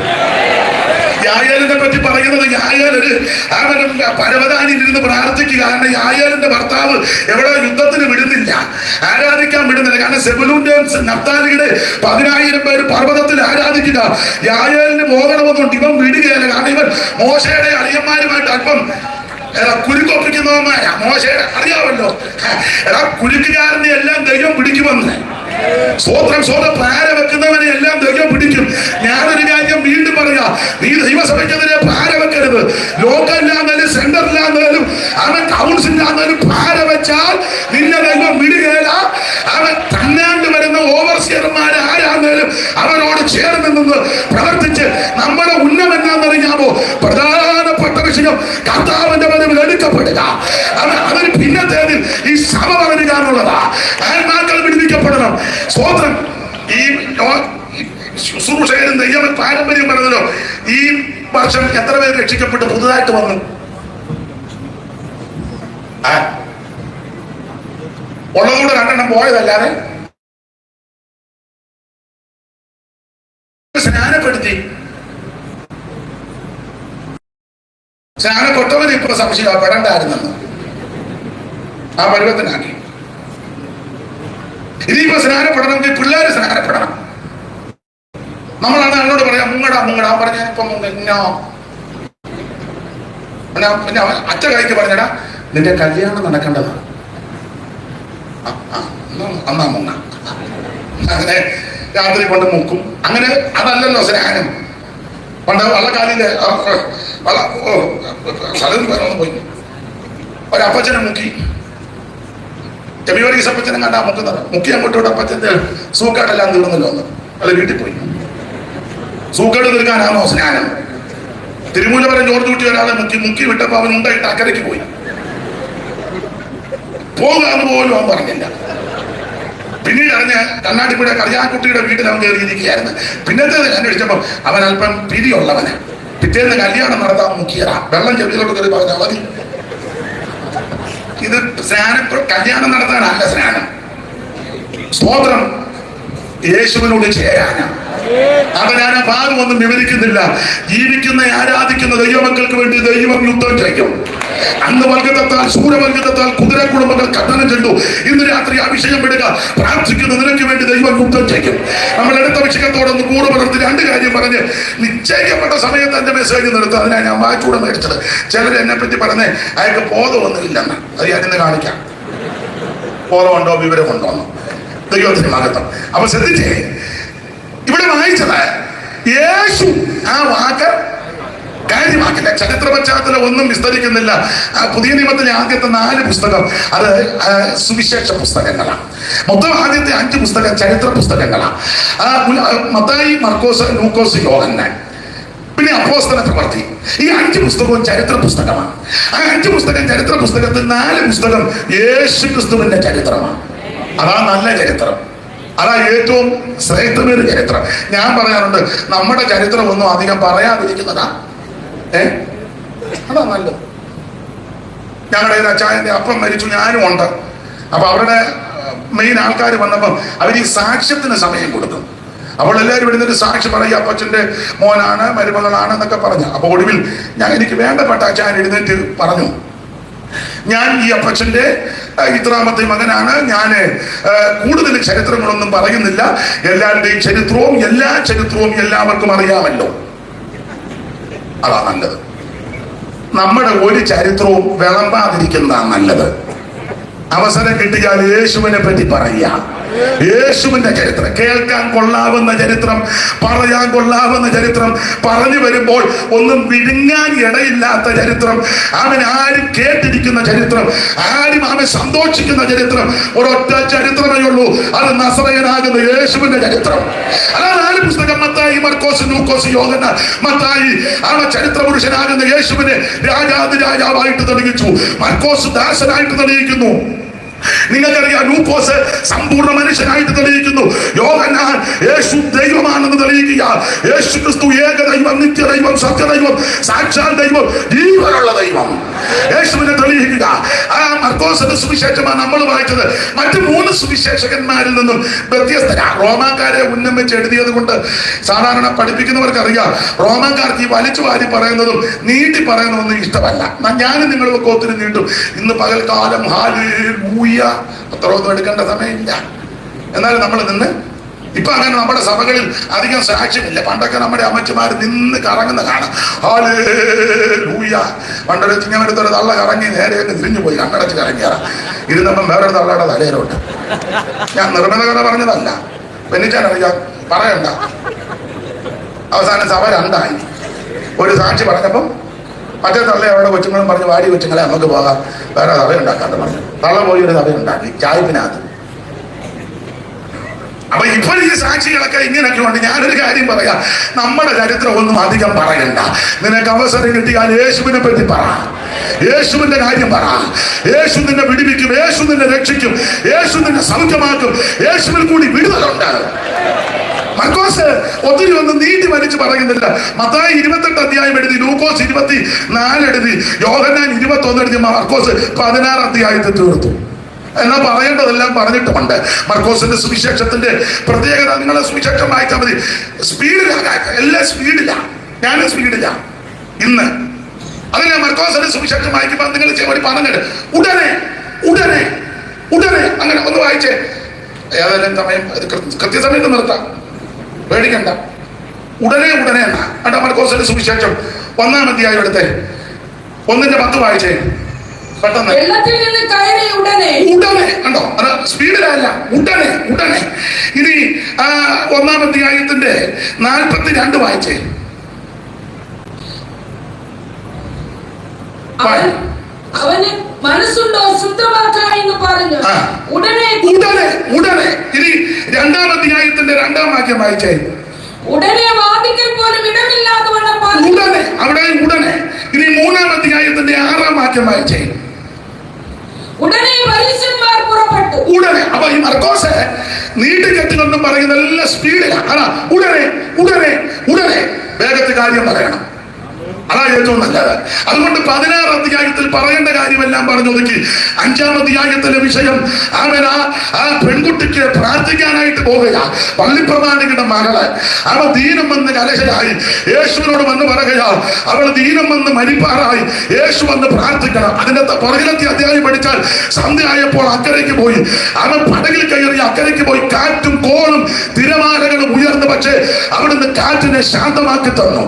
യായാലിനെ പറ്റി പറയുന്നത്, യായാലൊരു അവനും പരവതാനിരുന്ന് പ്രാർത്ഥിക്കുക. കാരണം യായാലിന്റെ ഭർത്താവ് എവിടെ യുദ്ധത്തിന് വിടുന്നില്ല, ആരാധിക്കാൻ വിടുന്നില്ല. കാരണം സെബുലൂന്റെയും നഫ്താലിയുടെ 10,000 പേര് പർവ്വതത്തിൽ ആരാധിക്കുക. യായാലിന് പോകണമെന്നുണ്ട്. ഇവൻ വിടുകയല്ല. കാരണം ഇവൻ മോശയുടെ അളിയന്മാരുമായിട്ട് അല്പം കുരുക്കൊപ്പിക്കുന്നവന്മാരാ. മോശയുടെ അറിയാമല്ലോ. കുരുക്കുകാരനെ എല്ലാം ദൈവം പിടിക്കുമെന്ന്. സ്വോത്രം പാര വെക്കുന്നവനെ എല്ലാം ദൈവം പിടിക്കും. ഞാനൊരു കാര്യം വീണ്ടും പറയാ, നീ ദൈവസഭയ്ക്കെതിരെ പാര വെക്കരുത്. ലോക്കലിലാന്നാലും സെന്ററിലാന്നാലും അവൻ കൗൺസിലാന്നാലും പാര വെച്ചാൽ നിന്നെ ദൈവം വിടുകയില്ല. അവൻ തന്നാണ്ട് വരുന്ന ഓവർസിയർമാരെ ആരാന്നാലും അവനോട് ചേർന്ന് നിന്ന് പ്രവർത്തിച്ച് നമ്മുടെ ഉന്നം എന്നാന്നറിയാമോ? പ്രധാനപ്പെട്ട വിഷയം കർത്താവിന്റെ പദവിൽ എടുക്കപ്പെടുക. അതിന് പിന്നത്തേതിൽ ഈ സഭ വളരുകയാണുള്ളതാ. ആത്മാക്കൾ വിടുവിക്കപ്പെടണം. സ്വോത്രം. ഈ ശുശ്രൂഷകരും ദൈവം പാരമ്പര്യം പറഞ്ഞല്ലോ. ഈ വർഷം എത്ര പേര് രക്ഷിക്കപ്പെട്ട് പുതുതായിട്ട് വന്നു? ഉള്ളതുകൊണ്ട് 2 എണ്ണം പോയതല്ലാതെ സ്നാനപ്പെടുത്തി. സ്നാനപ്പെട്ടവന് ഇപ്പൊ സംശയം പെടണ്ടായിരുന്നെന്ന് ആ പരുവത്തിനാക്കി. ഇനിയിപ്പോ സ്നാനപ്പെടണമെങ്കിൽ പിള്ളേര് സ്നാനപ്പെടണം. നമ്മളാണ് എന്നോട് പറയാം മുങ്ങടാ പറഞ്ഞ ഇപ്പൊ പിന്നെ അച്ഛ കൈക്ക് പറഞ്ഞടാ നിന്റെ കല്യാണം നടക്കേണ്ടതാണ്, അന്നാ മുങ്ങ. അങ്ങനെ രാത്രി കൊണ്ട് മുക്കും. അങ്ങനെ അതല്ലല്ലോ സ്നാനം. പണ്ട് വള്ളക്കാലിലെ സ്ഥലം പറഞ്ഞൊന്ന് പോയി ഒരപ്പച്ചനെ മുക്കി. ഫെബ്രുവരി അപ്പച്ചനും കണ്ടാ മുക്കുന്നത്. മുക്കി അങ്ങോട്ടോട്ട് അപ്പച്ചന്റെ സൂക്കേടെല്ലാം തീർന്നല്ലോ ഒന്ന്. അത് വീട്ടിൽ പോയി. സൂക്കേട് തീർക്കാനാണോ സ്നാനം? തിരുമൂലപുരം ജോർജ് കുട്ടി ഒരാളെ മുക്കി വിട്ടപ്പോ അവൻ ഉണ്ടായിട്ട് അക്കരയ്ക്ക് പോയി. പോകാന്ന് പോലും അവൻ പറഞ്ഞില്ല. പിന്നീട് അറിഞ്ഞ് കണ്ണാടിപ്പുഴ കറിയാക്കുട്ടിയുടെ വീട്ടിൽ അവൻ കയറിയിരിക്കുകയായിരുന്നു. പിന്നത്തേത് അന്വേഷിച്ചപ്പോ അവൻ അല്പം പിരിയുള്ളവന്. പിറ്റേന്ന് കല്യാണം നടത്താൻ മുക്കിയതാ. വെള്ളം ചെവിയിലോട്ട് കയറി പറഞ്ഞ മതി. ഇത് സ്നാനം കല്യാണം നടത്താനല്ല സ്നാനം. സ്തോത്രം യേശുവിനോട് ചേരാനാണ്. അപ്പൊ ഞാൻ ആ ഭാഗമൊന്നും വിവരിക്കുന്നില്ല. ജീവിക്കുന്ന ആരാധിക്കുന്ന ദൈവമക്കൾക്ക് വേണ്ടി ദൈവം യുദ്ധം ചെയ്യും. അന്ന് വർഗത്താൽ ശൂരവർഗത്താൽ കുതിര കുടുംബങ്ങൾ കഥനം ചെണ്ടു. ഇന്ന് രാത്രി അഭിഷേകം വിടുക. പ്രാർത്ഥിക്കുന്ന നിനക്ക് വേണ്ടി ദൈവം യുദ്ധം ചെയ്യും. നമ്മൾ എടുത്ത അഭിഷേകത്തോടൊന്ന് കൂടെ പുലർത്തി 2 കാര്യം പറഞ്ഞ് നിശ്ചയിക്കപ്പെട്ട സമയത്ത് എന്റെ മെസ്സേജ് നിർത്തുക. അതിനാണ് ഞാൻ വായിച്ചൂടെ മേടിച്ചത്. ചിലർ എന്നെ പറ്റി പറഞ്ഞേ അയാൾക്ക് ബോധമൊന്നുമില്ലെന്ന്. അത് ഞാൻ ഇന്ന് കാണിക്കാം. ബോധമുണ്ടോ വിവരമുണ്ടോ? ദൈവത്തിന് മഹത്വം. അപ്പൊ ശ്രദ്ധിച്ചേ, ഇവിടെ വായിച്ചത് യേശു ആ വാക്ക് കാര്യമാക്കില്ല. ചരിത്ര പശ്ചാത്തലം ഒന്നും വിസ്തരിക്കുന്നില്ല. പുതിയ നിയമത്തിലെ ആദ്യത്തെ 4 പുസ്തകം അത് സുവിശേഷ പുസ്തകങ്ങളാണ്. മൊത്തം ആദ്യത്തെ 5 പുസ്തകം ചരിത്ര പുസ്തകങ്ങളാണ്. മത്തായി, മർക്കോസ്, ലൂക്കോസ്, യോഹന്നാൻ, പിന്നെ അപ്പോസ്തല പ്രവൃത്തി. ഈ 5 പുസ്തകവും ചരിത്ര പുസ്തകമാണ്. ആ 5 പുസ്തകം ചരിത്ര പുസ്തകത്തിൽ 4 പുസ്തകം യേശു ക്രിസ്തുവിന്റെ ചരിത്രമാണ്. അതാ നല്ല ചരിത്രം. അതാ ഏറ്റവും ശ്രേഷ്ഠമേറിയ ചരിത്രം. ഞാൻ പറയാറുണ്ട്, നമ്മുടെ ചരിത്രം ഒന്നും അധികം പറയാതിരിക്കുന്നതാ അതാ നല്ലത്. ഞങ്ങളുടെ അച്ചായന്റെ അപ്പം മരിച്ചു, ഞാനും ഉണ്ട്. അപ്പൊ അവരുടെ മെയിൻ ആൾക്കാർ വന്നപ്പം അവർ ഈ സാക്ഷ്യത്തിന് സമയം കൊടുക്കും. അപ്പോൾ എല്ലാവരും എഴുന്നേറ്റ് സാക്ഷി പറയും, അപ്പച്ചന്റെ മോനാണ്, മരുമകളാണ് എന്നൊക്കെ പറഞ്ഞു. അപ്പൊ ഒടുവിൽ എനിക്ക് വേണ്ടപ്പെട്ട അച്ചായൻ എഴുന്നേറ്റ് പറഞ്ഞു, ഞാൻ ഈ അപ്പച്ചന്റെ ഇത്രാമത്തെ മകനാണ്. ഞാൻ കൂടുതൽ ചരിത്രങ്ങളൊന്നും പറയുന്നില്ല. എല്ലാവരുടെയും ചരിത്രവും എല്ലാ ചരിത്രവും എല്ലാവർക്കും അറിയാമല്ലോ. അതാ നല്ലത്. നമ്മുടെ ഒരു ചരിത്രവും വിളമ്പാതിരിക്കുന്നതാണ് നല്ലത്. അവസരം കിട്ടിയാൽ യേശുവിനെ പറ്റി പറയുക. യേശുവിന്റെ ചരിത്രം കേൾക്കാൻ കൊള്ളാവുന്ന ചരിത്രം, പറയാൻ കൊള്ളാവുന്ന ചരിത്രം, പറഞ്ഞു വരുമ്പോൾ ഒന്നും വിഴുങ്ങാൻ ഇടയില്ലാത്ത ചരിത്രം, അവൻ ആരും കേട്ടിരിക്കുന്ന ചരിത്രം, ആരും അവൻ സന്തോഷിക്കുന്ന ചരിത്രം. ഒരൊറ്റ ചരിത്രമേ ഉള്ളൂ, അത് നസറയനാകുന്ന യേശുവിന്റെ ചരിത്രം. അതാണ് 4 പുസ്തകം. മത്തായി, മർക്കോസ്, ലൂക്കോസ്, യോഹന്നാൻ. മത്തായി ആ ചരിത്ര പുരുഷനാകുന്ന യേശുവിനെ രാജാവായിട്ട് തെളിയിച്ചു. മർക്കോസ് ദാസനായിട്ട് തെളിയിക്കുന്നു. നിങ്ങൾക്കറിയാം, ലൂക്കോസ് സമ്പൂർണ്ണ മനുഷ്യനായിട്ട് തെളിയിക്കുന്നു. യോഹന്നാൻ യേശു ദൈവമാണെന്ന് തെളിയിക്കുക. യേശു ക്രിസ്തു ഏകദൈവം, നിത്യദൈവം, സത്യദൈവം, സാക്ഷാൽ ദൈവം, ജീവനുള്ള ദൈവം, യേശുവിനെ തെളിയിക്കുക. ആ മർക്കോസിന്റെ സുവിശേഷമാണ് നമ്മൾ വായിച്ചത്. മറ്റു 3 സുവിശേഷകന്മാരിൽ നിന്നും വ്യത്യസ്തരാണ്. റോമാക്കാരെ ഉന്നം വെച്ച് എഴുതിയത് കൊണ്ട് സാധാരണ പഠിപ്പിക്കുന്നവർക്ക് അറിയാം, റോമാക്കാർക്ക് ഈ വലിച്ചു വാരി പറയുന്നതും നീട്ടി പറയുന്നതൊന്നും ഇഷ്ടമല്ല. ഞാനും നിങ്ങളൊക്കെ ഒത്തിരി നീട്ടും. ഇന്ന് പകൽക്കാലം ഹല്ലേലൂയ അത്രയൊന്നും എടുക്കേണ്ട സമയമില്ല. എന്നാലും നമ്മൾ നിന്ന് ഇപ്പൊ അങ്ങനെ നമ്മുടെ സഭകളിൽ അധികം സാക്ഷ്യമില്ല. പണ്ടൊക്കെ നമ്മുടെ അമ്മച്ചിമാർ നിന്ന് കറങ്ങുന്ന കാണാം. ഹല്ലേലൂയ. പണ്ടൊരു ചിങ്ങമരത്തൊരു തള്ള കറങ്ങി നേരെ തിരിഞ്ഞു പോയി കണ്ണടച്ച് കറങ്ങിയാറ. ഇരുന്നപ്പം വേറൊരു തള്ളയുടെ തലയിലോട്ട്. ഞാൻ നിർബന്ധകത പറഞ്ഞതല്ല, പെണ്ണിച്ചാനറിയാം, പറയണ്ട. അവസാനം സഭ 2ആയി. ഒരു സാക്ഷി പറഞ്ഞപ്പം മറ്റേ തള്ള അവരുടെ കൊച്ചുങ്ങളും പറഞ്ഞു, വാടി കൊച്ചുങ്ങളെ നമുക്ക് പോകാം, വേറെ സഭ ഉണ്ടാക്കാന്ന് പറഞ്ഞു. തള്ള പോയി ഒരു സഭ ഉണ്ടാക്കി ചായ്പിനകത്ത്. അപ്പൊ ഇപ്പോൾ ഈ സാക്ഷികളൊക്കെ ഇങ്ങനെയൊക്കെ ഉണ്ട്. ഞാനൊരു കാര്യം പറയാം, നമ്മുടെ ചരിത്രം ഒന്നും അധികം പറയണ്ട. നിനക്ക് അവസരം കിട്ടിയാൽ യേശുവിനെ പറ്റി പറ, യേശുവിന്റെ കാര്യം പറ. യേശു നിന്നെ വിടുവിക്കും, യേശു നിന്നെ രക്ഷിക്കും, യേശു നിന്നെ സൗഖ്യമാക്കും, യേശുവിൽ കൂടി വിടുതലുണ്ട്. മർക്കോസ് ഒത്തിരി ഒന്നും നീട്ടി വലിച്ചു പറയുന്നില്ല. മത്തായി 28 അധ്യായം എഴുതി, ലൂക്കോസ് 24 എഴുതി, യോഹന്നാൻ 21 എഴുതി, മർക്കോസ് 16 അധ്യായത്തിൽ തീർത്തു. എന്നാൽ പറയേണ്ടതെല്ലാം പറഞ്ഞിട്ടുമുണ്ട്. മർക്കോസിന്റെ സുവിശേഷത്തിന്റെ പ്രത്യേകത, നിങ്ങളെ സുവിശേഷം വായിച്ചാൽ മതി. സ്പീഡിലാണ്, എല്ലാം സ്പീഡിലാണ്, ഞാനും സ്പീഡിലാണ് ഇന്ന്. അതിനെ മർക്കോസിന്റെ സുവിശേഷം വായിക്കുമ്പോൾ നിങ്ങൾ ഒരു പറഞ്ഞിട്ട് ഉടനെ ഉടനെ ഉടനെ അങ്ങനെ ഒന്ന് വായിച്ചേ. ഏതായാലും സമയം കൃത്യസമയത്ത് നിർത്താം, പേടിക്കണ്ട. ഉടനെ ഉടനെ എന്നാ കേട്ടോ. മർക്കോസിന്റെ സുവിശേഷം 1-ാം അധ്യായം എടുത്തേ, 1:10 വായിച്ചേ പെട്ടെന്ന്. ഉടനെ കണ്ടോ, അത് സ്പീഡിലല്ല, ഉടനെ ഉടനെ. ഇനി 1-ാം അധ്യായത്തിന്റെ 42 വായിച്ചേ. അവന് മനസ്സുണ്ടോ ശുദ്ധമാക്കാമെന്ന് പറഞ്ഞു ഉടനെ ഉടനെ ഉടനെ. ഇനി 2-ാം അധ്യായത്തിന്റെ 2-ാം വാക്യം വായിച്ചേ. ഉടനെ വാദിക്കൽ പോലും ഇടമില്ലാതെ ഉടനെ, അവിടെ ഉടനെ. ഇനി 3-ാം അധ്യായത്തിന്റെ 6-ാം വാക്യം വായിച്ചേ. ഉടനെ പരീശന്മാർ പുറപ്പെട്ടു. ഉടനെ. അപ്പൊ ഈ മർക്കോസ് നീട്ടിക്കെട്ടുകൊണ്ടും പറയുന്ന എല്ലാ സ്പീഡിലാണ്. ഉടനെ ഉടനെ ഉടനെ വേഗത്തിൽ കാര്യം പറയണം, അതാ ഏറ്റവും നല്ലത്. അതുകൊണ്ട് 16 അധ്യായത്തിൽ പറയേണ്ട കാര്യമെല്ലാം പറഞ്ഞൊതുക്കി 5-ാം അധ്യായത്തിലെ വിഷയം, അവൻ ആ പെൺകുട്ടിക്ക് പ്രാർത്ഥിക്കാനായിട്ട് പോകുക. പള്ളിപ്രമാണികളുടെ മകള് അവൾ ദീനം വന്ന് കലശലായി യേശുവിനോട് വന്ന് പറയുക, അവൾ ദീനം വന്ന് മരിപ്പാറായി, യേശു വന്ന് പ്രാർത്ഥിക്കണം. അതിന്റെ പുറകിലത്തെ അധ്യായം പഠിച്ചാൽ സന്ധ്യ ആയപ്പോൾ അക്കരയ്ക്ക് പോയി, അവൻ പടകിൽ കയറി അക്കരയ്ക്ക് പോയി. കാറ്റും കോളും തിരമാലകളും ഉയർന്നു, പക്ഷേ അവിടുന്ന് കാറ്റിനെ ശാന്തമാക്കി തന്നു.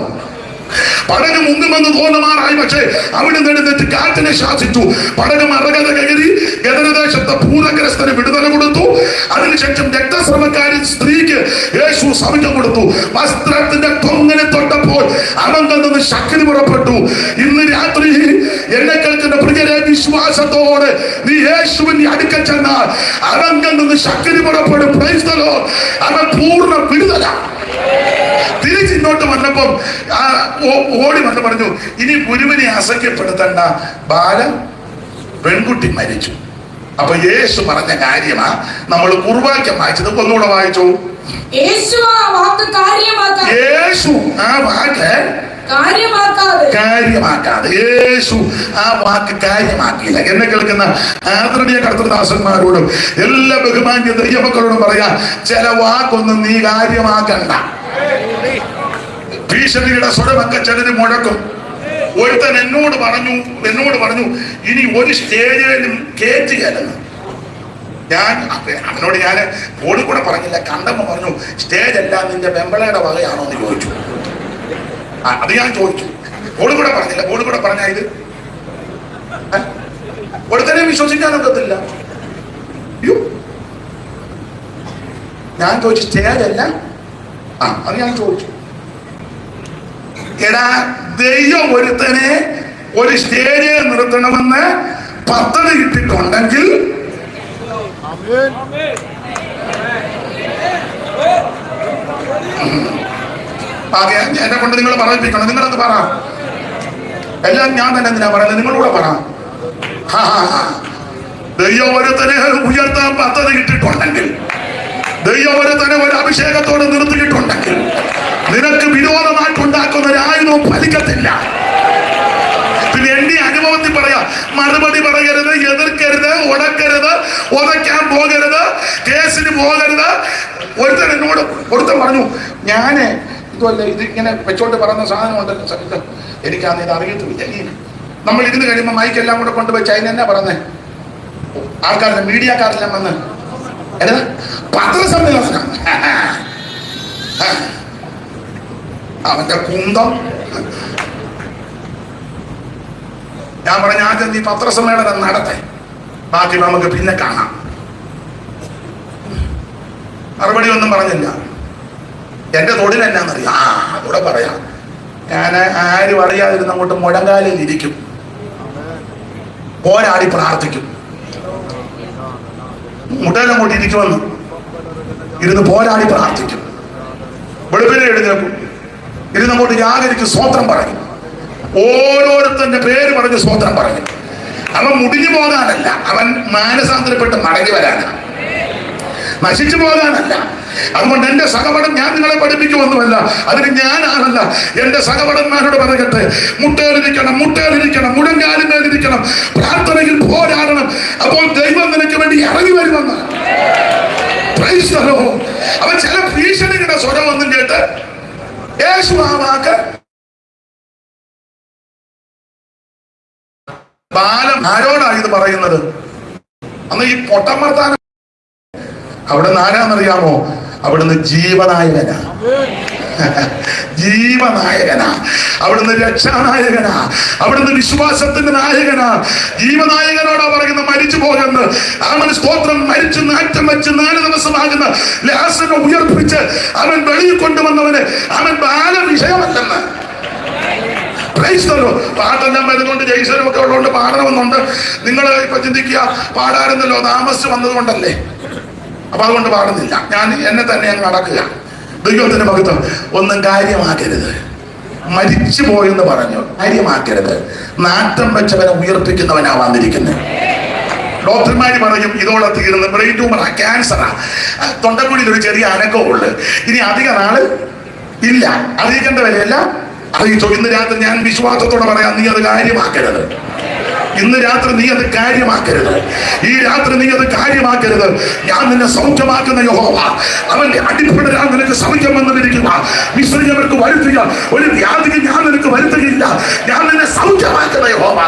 പടക് മുങ്ങുമെന്ന് തോന്നുമാറായി, പക്ഷേ അവിടെ എഴുന്നേറ്റ് കാറ്റിനെ ശാസിച്ചു. പടക് മറകര കയറി ഗദരദേശത്തെ ഭൂതഗ്രസ്തന് വിടുതല കൊടുത്തു. അതിനുശേഷം രക്തസ്രവക്കാരി സ്ത്രീക്ക് യേശു സൗഖ്യം കൊടുത്തു. വസ്ത്രത്തിന്റെ കൊങ്ങനെ തൊട്ടപ്പോൾ അവങ്കിൽ നിന്ന് ശക്തി പുറപ്പെട്ടു. ഇന്ന് രാത്രി എന്നെ കേൾക്കുന്ന പ്രിയരെ, വിശ്വാസത്തോടെ നീ യേശുവിന്റെ അടുക്കൽ ചെന്നാൽ അവങ്കിൽ നിന്ന് ശക്തി പുറപ്പെടും. Praise the Lord. അവൻ പൂർണ്ണ വിടുതല. തിരിച്ചിങ്ങോട്ട് വന്നപ്പം ഓടി വന്ന് പറഞ്ഞു, ഇനി ഗുരുവിനെ അസഖ്യപ്പെടുത്തേണ്ട, പെൺകുട്ടി മരിച്ചു. അപ്പൊ യേശു പറഞ്ഞ കാര്യമാ നമ്മൾ കുർബാക്യം വായിച്ചത്. ഒന്നുകൂടെ വായിച്ചു. യേശു ആ വാക്ക് കാര്യമാക്കാതെ, യേശു ആ വാക്ക് കാര്യമാക്കിയില്ല. എന്നെ കേൾക്കുന്ന ആദരണീയ കർത്തൃദാസന്മാരോടും എല്ലാ ബഹുമാന്യ ദൈവമക്കളോടും പറയാ, ചില വാക്കൊന്നും നീ കാര്യമാക്കണ്ട. ഭീഷണിയുടെ സ്വരമൊക്കെ ചിലര് മുഴക്കും. ഒരുത്തൻ എന്നോട് പറഞ്ഞു ഇനി ഒരു സ്റ്റേജിലും കയറ്റുകയല്ലെന്ന്. അവനോട് ഞാൻ ഫോണിൽ കൂടെ പറഞ്ഞില്ല, കണ്ടപ്പോ പറഞ്ഞു, സ്റ്റേജ് എല്ലാം നിന്റെ വെമ്പളയുടെ വകയാണോ എന്ന് ചോദിച്ചു. അത് ഞാൻ ചോദിച്ചു, ഫോണിൽ കൂടെ പറഞ്ഞില്ല. ഫോണിൽ കൂടെ പറഞ്ഞ ഇത് ഒരുത്തനെ വിശ്വസിക്കാനൊക്കത്തില്ല. ഞാൻ ചോദിച്ചു, സ്റ്റേജ് അല്ല? അത് ഞാൻ ചോദിച്ചു. എടാ, ദൈവം ഒരുത്തനെ ഒരു സ്റ്റേജിൽ നിർത്തണമെന്ന് പദ്ധതി കിട്ടിയിട്ടുണ്ടെങ്കിൽ എന്നെ കൊണ്ട് നിങ്ങൾ പറയിപ്പിക്കണം. നിങ്ങളത് പറ. എല്ലാം ഞാൻ തന്നെ എന്തിനാ പറയുന്നത്? നിങ്ങളൂടെ പറ. ദൈവം ഒരുത്തനെ ഉയർത്താൻ പദ്ധതി കിട്ടിയിട്ടുണ്ടെങ്കിൽ, ദൈവം ഒരുത്തനെ ഒരു അഭിഷേകത്തോടെ നിർത്തിയിട്ടുണ്ടെങ്കിൽ, നിനക്ക് വിരോധമായിട്ടുണ്ടാക്കുന്ന ഒരു ആയുധവും ഫലിക്കത്തില്ല. പിന്നെ എന്റെ അനുഭവത്തിൽ പറയാ, മറുപടി പറയരുത്, എതിർക്കരുത്, ഉടക്കരുത്, ഉടയ്ക്കാൻ പോകരുത്, കേസിന് പോകരുത്. ഒരുത്തൻ പറഞ്ഞു, ഞാന് ഇതുമല്ല, ഇത് ഇങ്ങനെ വെച്ചോണ്ട് പറയുന്ന സാധനം ഉണ്ടല്ലോ, എനിക്കാന്ന് ഇത് അറിയത്തില്ല. നമ്മൾ ഇരുന്ന് കഴിയുമ്പോൾ മൈക്കെല്ലാം കൂടെ കൊണ്ടുപോയി ചൈന എന്നാ പറഞ്ഞേ, ആൾക്കാരെല്ലാം മീഡിയക്കാരെല്ലാം വന്ന് പത്രസമ്മേളനം, അവന്റെ കുന്തം. ഞാൻ പറഞ്ഞ, ആദ്യം നീ പത്രസമ്മേളനം നടത്തേ, ബാക്കി നമുക്ക് പിന്നെ കാണാം. മറുപടി ഒന്നും പറഞ്ഞില്ല. എന്റെ തൊഴിൽ എന്നാന്നറിയാം, അതൂടെ പറയാം. ഞാൻ ആരും അറിയാതിരുന്ന് അങ്ങോട്ട് മുഴങ്കാലിൽ ഇരിക്കും, പോരാടി പ്രാർത്ഥിക്കും. മുട്ടയിലങ്ങോട്ട് ഇരിക്കുമെന്ന് ഇരുന്ന് പോരാടി പ്രാർത്ഥിക്കും. വെളുപ്പിനെ എഴുന്നേക്കും, ഇരുന്നങ്ങോട്ട് ജാഗരിക്കും, സ്വോത്രം പറയും. ഓരോരുത്തന്റെ പേര് പറഞ്ഞ് സ്വോത്രം പറയും. അവൻ മുടിഞ്ഞു പോകാനല്ല, അവൻ മാനസാന്തരപ്പെട്ട് മടങ്ങി വരാനാണ്. നശിച്ചു പോകാനല്ല, അതുകൊണ്ട് എന്റെ സഹപഠൻ ഞാൻ നിങ്ങളെ പഠിപ്പിക്കുമൊന്നുമല്ല, അതിന് ഞാനാണല്ല. എന്റെ സഹപഠന്മാരോട് പറയട്ടെ, മുട്ടേലിരിക്കണം, മുഴങ്കാലിന്മേലിരിക്കണം, പ്രാർത്ഥനയിൽ പോരാടണം. അപ്പോൾ ദൈവം നിനക്ക് വേണ്ടി ഇറങ്ങി വരുമെന്ന്. അവൻ ചില ഭീഷണികളുടെ സ്വരമൊന്നും കേട്ട് യേശു ആ വാക്ക് ബാലം ആരോടാണ് ഇത് പറയുന്നത്? അന്ന് ഈ പൊട്ടമർത്താനം അവിടുന്ന് ആരാന്നറിയാമോ? അവിടുന്ന് ജീവനായകനാ, ജീവനായകനാ, അവിടുന്ന് രക്ഷാനായകനാ, അവിടുന്ന് വിശ്വാസത്തിന്റെ നായകനാ. ജീവനായകനോടാ പറയുന്ന മരിച്ചു പോയെന്ന്. അവൻ സ്തോത്രം, മരിച്ചു നാറ്റം വെച്ച് 4 ദിവസമാകുന്ന ലാസറിനെ ഉയർപ്പിച്ച് അവൻ വെളിയിൽ കൊണ്ടുവന്നവന് അവൻ ബാല വിഷയമല്ലെന്ന്. പാട്ടെല്ലാം വരുന്നുണ്ട്, ജയ്സനും ഒക്കെ ഉള്ളതുകൊണ്ട് പാടണമെന്നുണ്ട്. നിങ്ങൾ ഇപ്പൊ ചിന്തിക്കുക, പാടാറുന്നല്ലോ, താമസിച്ച് വന്നതുകൊണ്ടല്ലേ, അപ്പൊ അതുകൊണ്ട് പാടുന്നില്ല. ഞാൻ എന്നെ തന്നെ അങ്ങ് നടക്കുക. ദൈവത്തിന്റെ ഭക്തം ഒന്നും കാര്യമാക്കരുത്. മരിച്ചു പോയെന്ന് പറഞ്ഞു കാര്യമാക്കരുത്. നാട്ടം വെച്ചവനെ ഉയർപ്പിക്കുന്നവനാ വന്നിരിക്കുന്നത്. ഡോക്ടർമാര് പറയും ഇതോടെ തീർന്ന് ബ്രെയിൻ ട്യൂമറാ, ക്യാൻസറാ, തൊണ്ടക്കുഴിയിൽ ഒരു ചെറിയ അനക്കമുള്ളു, ഇനി അധിക നാള് ഇല്ല, അറിയിക്കേണ്ടവരെയല്ല അറിയിച്ചോ. ഇന്ന് രാത്രി ഞാൻ വിശ്വാസത്തോടെ പറയാം, നീ അത് കാര്യമാക്കരുത്. ഇന്ന് രാത്രി നീ അത് കാര്യമാക്കരുത്. ഈ രാത്രി നീ അത് കാര്യമാക്കരുത്. ഞാൻ നിന്നെ സൗഖ്യമാക്കുന്ന യഹോവ, അവന്റെ അടിപ്പെടരാൻ നിനക്ക് സൗഖ്യം വന്നിരിക്കുക. മിശ്രിതർക്ക് വരുത്തുക, ഒരു വ്യാധിക്ക് ഞാൻ നിനക്ക് വരുത്തുകയില്ല. ഞാൻ നിന്നെ സൗഖ്യമാക്കുന്ന യഹോവ,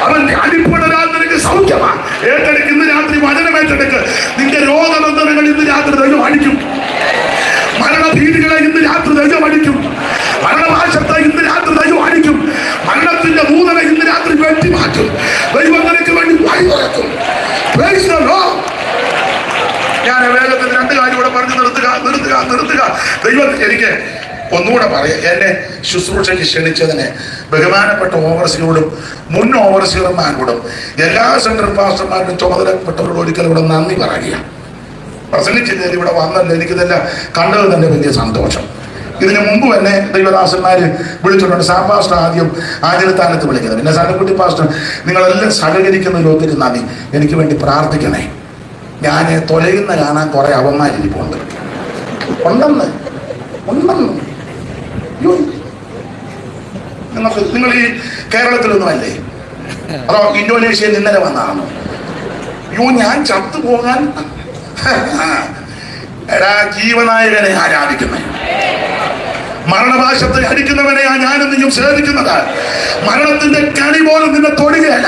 അവന്റെ അടിപ്പെടരാൻ നിനക്ക് സൗഖ്യമാ. ഏറ്റെടുക്ക്, ഇന്ന് രാത്രി വചനം ഏറ്റെടുക്ക്. നിന്റെ രോഗബന്ധനങ്ങൾ ഇന്ന് രാത്രി ദൈവം അടിക്കും. മരണഭീതികളെ ഇന്ന് രാത്രി ദൈവം അടിക്കും. മരണനാശത്തെ ഇന്ന് രാത്രി ദൈവം അടിക്കും. മരണത്തിന്റെ ദൂതനെ ഇന്ന് രാത്രി വെട്ടിമാറ്റും. ദൈവം നിനക്ക് വേണ്ടി വഴി തുറക്കും. ഞാൻ വേഗത്തിൽ 2 കാര്യം കൂടെ പറഞ്ഞ് നിർത്തുക. ദൈവം എനിക്ക് ഒന്നുകൂടെ പറയാം. എന്നെ ശുശ്രൂഷയ്ക്ക് ക്ഷണിച്ചതിന് ബഹുമാനപ്പെട്ട ഓവർസിയോടും മുൻ ഓവർസിയർമാരോടും എല്ലാ സെൻട്രൽ പാസ്റ്റർമാരുടെയും ചുമതലപ്പെട്ടവരോട് ഒരിക്കലും നന്ദി പറയുക. പ്രസംഗിച്ചില്ല, ഇവിടെ വന്നല്ലോ, എനിക്കിതെല്ലാം കണ്ടത് തന്നെ വലിയ സന്തോഷം. ഇതിന് മുമ്പ് തന്നെ ദൈവദാസന്മാര് വിളിച്ചിട്ടുണ്ട്. സാം പാസ്റ്റർ ആദ്യം ആചാരസ്ഥാനത്ത് വിളിക്കുന്നത്, പിന്നെ സണ്ണക്കുട്ടി പാസ്റ്റർ, നിങ്ങളെല്ലാം സഹകരിക്കുന്നതിൽ ഒത്തിരി നന്ദി. എനിക്ക് വേണ്ടി പ്രാർത്ഥിക്കണേ. ഞാൻ തൊലയുന്ന കാണാൻ കുറെ അവന്മാരിപ്പുണ്ട്. ഉണ്ടെന്ന് നിങ്ങൾ ഈ കേരളത്തിലൊന്നും അല്ലേ, അതോ ഇന്തോനേഷ്യയിൽ ഇന്നലെ വന്നതാണോ? ഞാൻ ചത്തുപോകാൻ എടാ, ജീവനായകനെ ആരാധിക്കുന്നേ, മരണനാശത്തെ അടിക്കുന്നവനെയാ ഞാനും നീയും സേവിക്കുന്നത്. മരണത്തിന്റെ കണി പോലും നിന്നെ തൊടുകയല്ല.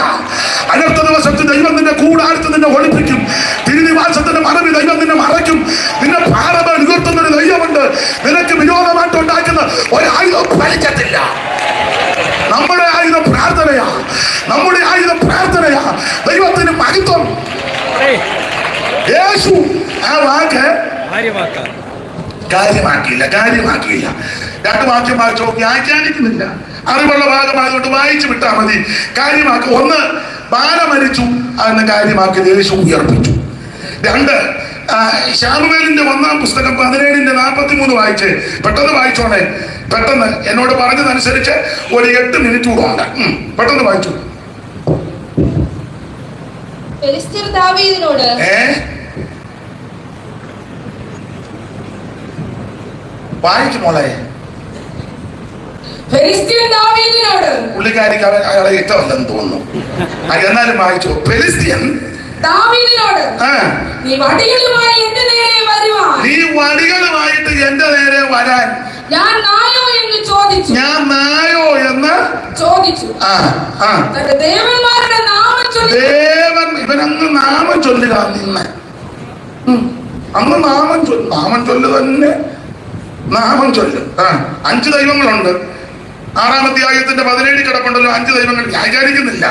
അടുത്ത ദിവസത്തിൽ ദൈവം നിന്നെ കൂടാരത്ത് നിന്നെ ഒളിപ്പിക്കും. തിരുനിവാസത്തിന്റെ മറവി ദൈവം നിന്നെ മറയ്ക്കും. നിന്നെ ഭാരമേൽ ഉയർത്തുന്നൊരു ദൈവമുണ്ട്. നിനക്ക് വിരോധമായിട്ട് ഉണ്ടാക്കുന്ന ഒരായുധം ഫലിക്കത്തില്ല. നമ്മുടെ ആയുധം പ്രാർത്ഥനയാ, നമ്മുടെ ആയുധം പ്രാർത്ഥനയാ. ദൈവത്തിന് മഹത്വം. യേശു ആ വാക്ക് കാര്യമാക്കിയില്ല. 2 വാക്യം വായിച്ചോ, വ്യാഖ്യാനിക്കുന്നില്ല. അറിവുള്ള ഭാഗമായതുകൊണ്ട് വായിച്ചു വിട്ടാ മതി. കാര്യമാക്കി. 1, ബാല മരിച്ചു എന്ന് കാര്യമാക്കി യേശു ഉയർപ്പിച്ചു. 2, ശാമുവേലിന്റെ 1-ാം പുസ്തകം 17:43 വായിച്ച് പെട്ടെന്ന് വായിച്ചോണേ. പെട്ടെന്ന് എന്നോട് പറഞ്ഞതനുസരിച്ച് ഒരു 8 മിനിറ്റ് കൂടെ ഉണ്ട്. പെട്ടെന്ന് വായിച്ചു. ഫെലിസ്ത്യർ ദാവീദിനോട് വായിച്ചു മോളെ. പുള്ളിക്കാരിക്ക് അയാളെ ഇഷ്ടമല്ലെന്ന് തോന്നുന്നു. എന്നാലും വായിച്ചു. ഫെലിസ്ത്യൻ ദാവീദിനോട്, നീ വടികളുമായിട്ട് എന്റെ നേരെ വരാൻ ഞാൻ നായോ എന്ന് ചോദിച്ചു. ദേവന്മാരുടെ നാമം ഇവനന്ന് നാമം ചൊല്ലുക. അന്ന് നാമം ചൊല്ലു തന്നെ. നാമം ചൊല്ല്. 5 ദൈവങ്ങളുണ്ട്. 6-ാം അധ്യായത്തിന്റെ 17 കിടപ്പുണ്ടല്ലോ 5 ദൈവങ്ങൾ. വ്യാഖ്യാനിക്കുന്നില്ല.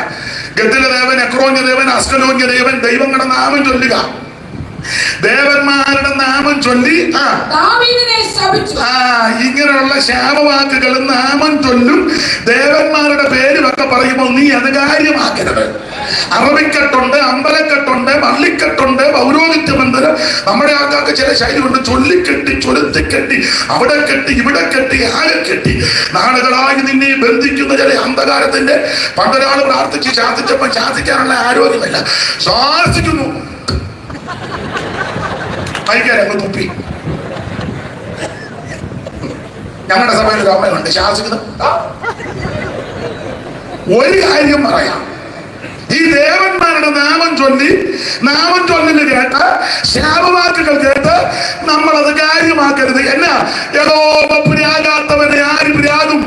ഗദ്ദിലെ ദേവൻ, എക്രോന്യ ദേവൻ, അസ്കലോന്യ ദേവൻ, ദൈവങ്ങളുടെ നാമം ചൊല്ലുക. ദേവന്മാരുടെ നാമം ചൊല്ലി ഇങ്ങനെയുള്ള ശാപവാക്കുകളും നാമം ചൊല്ലും ദേവന്മാരുടെ പേരുമൊക്കെ പറയുമ്പോൾ നീ അത് കാര്യമാക്കരുത്. അറബിക്കെട്ടുണ്ട്, അമ്പലക്കെട്ടുണ്ട്, വള്ളിക്കെട്ടുണ്ട്, പൗരോഹിത്യമന്ദിരം. നമ്മുടെ ആൾക്കാർക്ക് ചില ശൈലി കൊണ്ട് ചൊല്ലിക്കെട്ടി, ചൊലുത്തിക്കെട്ടി, അവിടെ കെട്ടി, ഇവിടെ കെട്ടി, ആകെ കെട്ടി നാളുകളായി നിന്നെ ബന്ധിക്കുന്ന ചില അന്ധകാരത്തിന്റെ. പണ്ടൊരാൾ പ്രാർത്ഥിച്ച് ശാസിച്ചപ്പോൾ ശാസിക്കാനുള്ള ആരോഗ്യമില്ല. ശ്വാസിക്കുന്നു, അങ്ങ് തുപ്പി. ഞങ്ങളുടെ സഭയിൽ ഒരു അമ്മയുണ്ട് ശാസിക്കുന്നത്. ഒരു കാര്യം പറയാം, ഈ ദേവന്മാരുടെ നാമം ചൊല്ലിന് കേട്ട് ശാപവാക്കുകൾ കേട്ട് നമ്മളത് കാര്യമാക്കരുത്. എന്നാ യഹോവ പ്രാകാത്തവനെ ആര് പ്രാകും?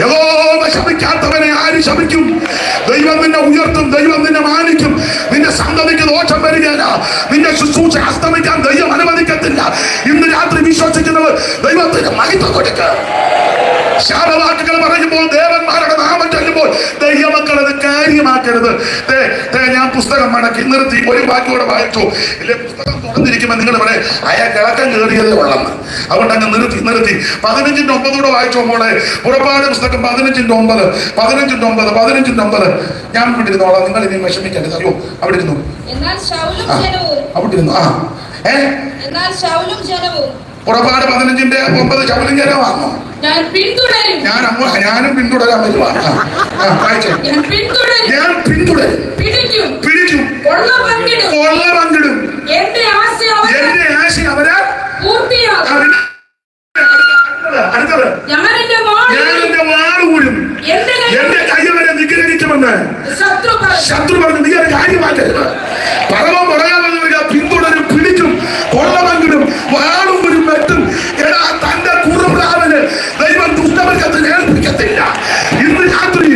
യഹോവ ശപിക്കാത്തവനെ ആര് ശപിക്കും? ദൈവം നിന്നെ ഉയർത്തും, ദൈവം നിന്നെ മാനിക്കും. നിന്റെ സന്തതിക്ക് ദോഷം വരികയില്ല, നിന്റെ ശുശ്രൂഷ അസ്തമിക്കാൻ ദൈവം അനുവദിക്കത്തില്ല. ഇന്ന് രാത്രി വിശ്വസിക്കുന്നവർ ദൈവത്തിന് മഹിത്വം കൊടുക്കുക. ശാപവാക്കുകൾ പറയുമ്പോൾ, ദേവന്മാരുടെ നാമം ചൊല്ലുമ്പോൾ ദൈവമക്കൾ അത് കാര്യമാക്കരുത്. ഞാൻ പുസ്തകം മടക്കി നിർത്തി ഒരു വാക്യോടെ വായിച്ചു. ഇല്ലേ, പുസ്തകം തുറന്നിരിക്കുമ്പോൾ നിങ്ങൾ ഇവിടെ അയാൾ കിഴക്കം കയറിയതേ ഉള്ളെന്ന്. അതുകൊണ്ട് അങ്ങ് നിർത്തി 15:9 വായിച്ചോ മോളെ. പുറപ്പാട് പുസ്തകം 15:9 ഞാൻ ഇവിടെ ഇരുന്നോളാം, നിങ്ങൾ ഇനി വിഷമിക്കരുത്. അയ്യോ, അവിടെ ഇരുന്നു, അവിടെ ഇരുന്നു. പുറപ്പാട് 15:9 ശൗലും ജനമാണോ? ഞാനും പിന്തുടരാൻ വരുവാ. ഞാൻ പിന്തുടരും, പിടിക്കും, കൊള്ള പങ്കിടും. എന്റെ ആശ അവരെ അടുത്തത് ഞാൻ എന്റെ വാളുകൂടും, എന്റെ കൈ വരെ നിഗ്രഹിക്കുമെന്ന് ശത്രു പറഞ്ഞു. നീ അത് കാര്യമാക്കരുത്. പരമം പറയാമെന്ന് പിന്തുടരും, പിടിക്കും, കൊള്ള പങ്കിടും, വാളുകൂടും, വെട്ടും. എടാ, തന്റെ കുറുപ്രാവിന് ദൈവം ദുഷ്ടവർഗത്തിന് ഏൽപ്പിക്കത്തില്ല. ഇന്ന് രാത്രി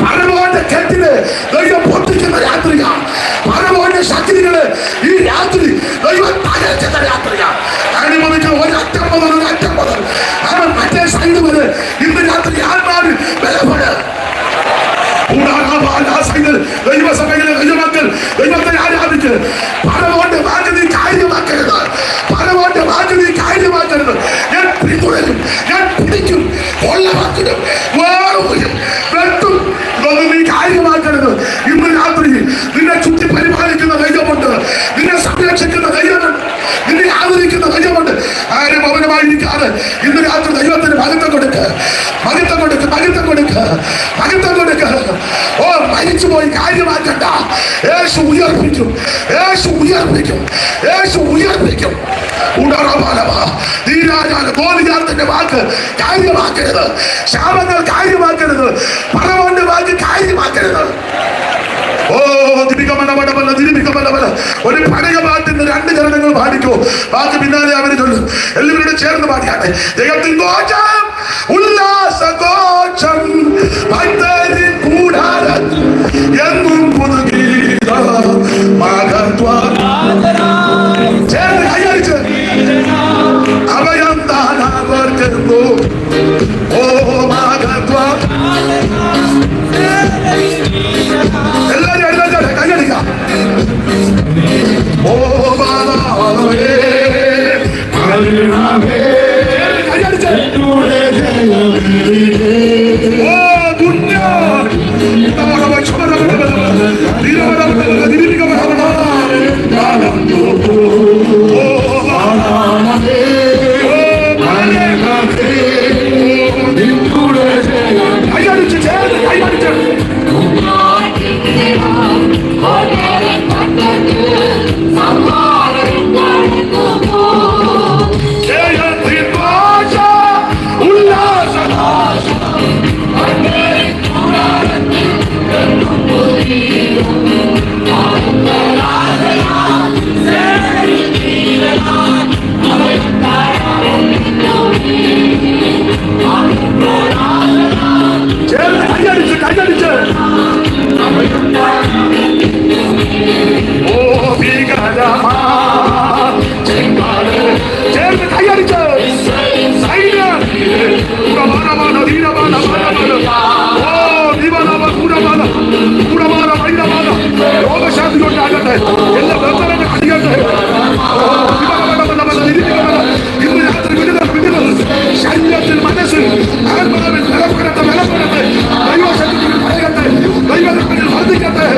പരമോന്റെ കെട്ടില് ദൈവം പൊട്ടിക്കുന്ന രാത്രിയാണ്. പരമോന്റെ ശക്തികള് ഈ രാത്രി ദൈവം തകർക്കുന്ന രാത്രിയാണ്. അനുഭവിക്കുന്ന ഒരറ്റം മുതൽ അവൻ മറ്റേ സൈഡ് വരെ ഇന്ന് രാത്രി ആത്മാവിൽ ബലപ്പെടുക. ദൈവസഭയിലെ ദൈവമക്കൾ ദൈവത്തെ ആരാധിച്ച് പരമോന്റെ വാക്ക് നീ കാര്യമാക്കരുത്. പരമോന്റെ വാക്ക് നീ കാര്യമാക്കരുത്. ഞാൻ പിന്തുടരും, ഞാൻ പിടിക്കും, കൊള്ളമാക്കിടും, വാറും വെട്ടും. ഇതൊന്നും നീ കാര്യമാക്കരുത്. ഇന്ന് രാത്രി നിന്നെ ചുറ്റി പരിപാലിക്കുന്ന ദൈവമുണ്ട്, നിന്നെ സംരക്ഷിക്കുന്ന ദൈവമുണ്ട്, നിന്നെ ആദരിക്കുന്ന ദൈവമുണ്ട്. ആരും മൗനമായിരിക്കാതെ ഇന്ന് രാത്രി ദൈവത്തിന് മഹത്വം കൊടുക്കുക. ഓ, മരിച്ചുപോയി കാര്യമാക്കണ്ട. യേശു ഉയർപ്പിക്കും. ഗോലിയാത്തിന്റെ വാക്ക് കാര്യമാക്കരുത്. ശാപങ്ങൾ കാര്യമാക്കരുത്. പരമോന്റെ വാക്ക് കാര്യമാക്കരുത്. ഓ, ഒരു പഴയ പാട്ടിന്റെ 2 ചരണങ്ങൾ പാടിക്കോ. ബാക്കി പിന്നാലെ അവര് ചൊല്ലും. എല്ലാവരോടും ചേർന്ന് പാടിയാട്ടെ. ദൈവത്തിൻ ഗോചം, ഉല്ലാസഘോഷം, ഭക്തരിൻ കൂടാരത്തിൽ എന്നും പുതുഗീത മഹത്വം. ചേർന്ന് കൈയടിച്ച് അഭയം താനവർക്കുന്നു. ഓ മഹത്വം. എല്ലാവരും എഴുന്നേറ്റോട്ടെ, കൈയടിക്കാം. ഓ മാതാവേ, കൈയടിച്ച്. ഓ ദുന്യാ കൈയടിച്ച്, ചേർന്ന് കൈയടിച്ച്. കൈയടിച്ച്. ഓ ഭീകരമാ ചേർന്ന് കൈയടിച്ച്. രോഗശാന്തി കൊണ്ടാകട്ടെ, എല്ലാ ബന്ധനങ്ങൾ കഴിയട്ടെ. ഇന്ന് രാത്രി വിടുതൽ ശരീരത്തിൽ, മനസ്സിൽ, ആത്മാവിൽ ബലപ്പെടട്ടെ. ദൈവശക്തി കഴിയട്ടെ, ദൈവത്തിൽ വർദ്ധിക്കട്ടെ.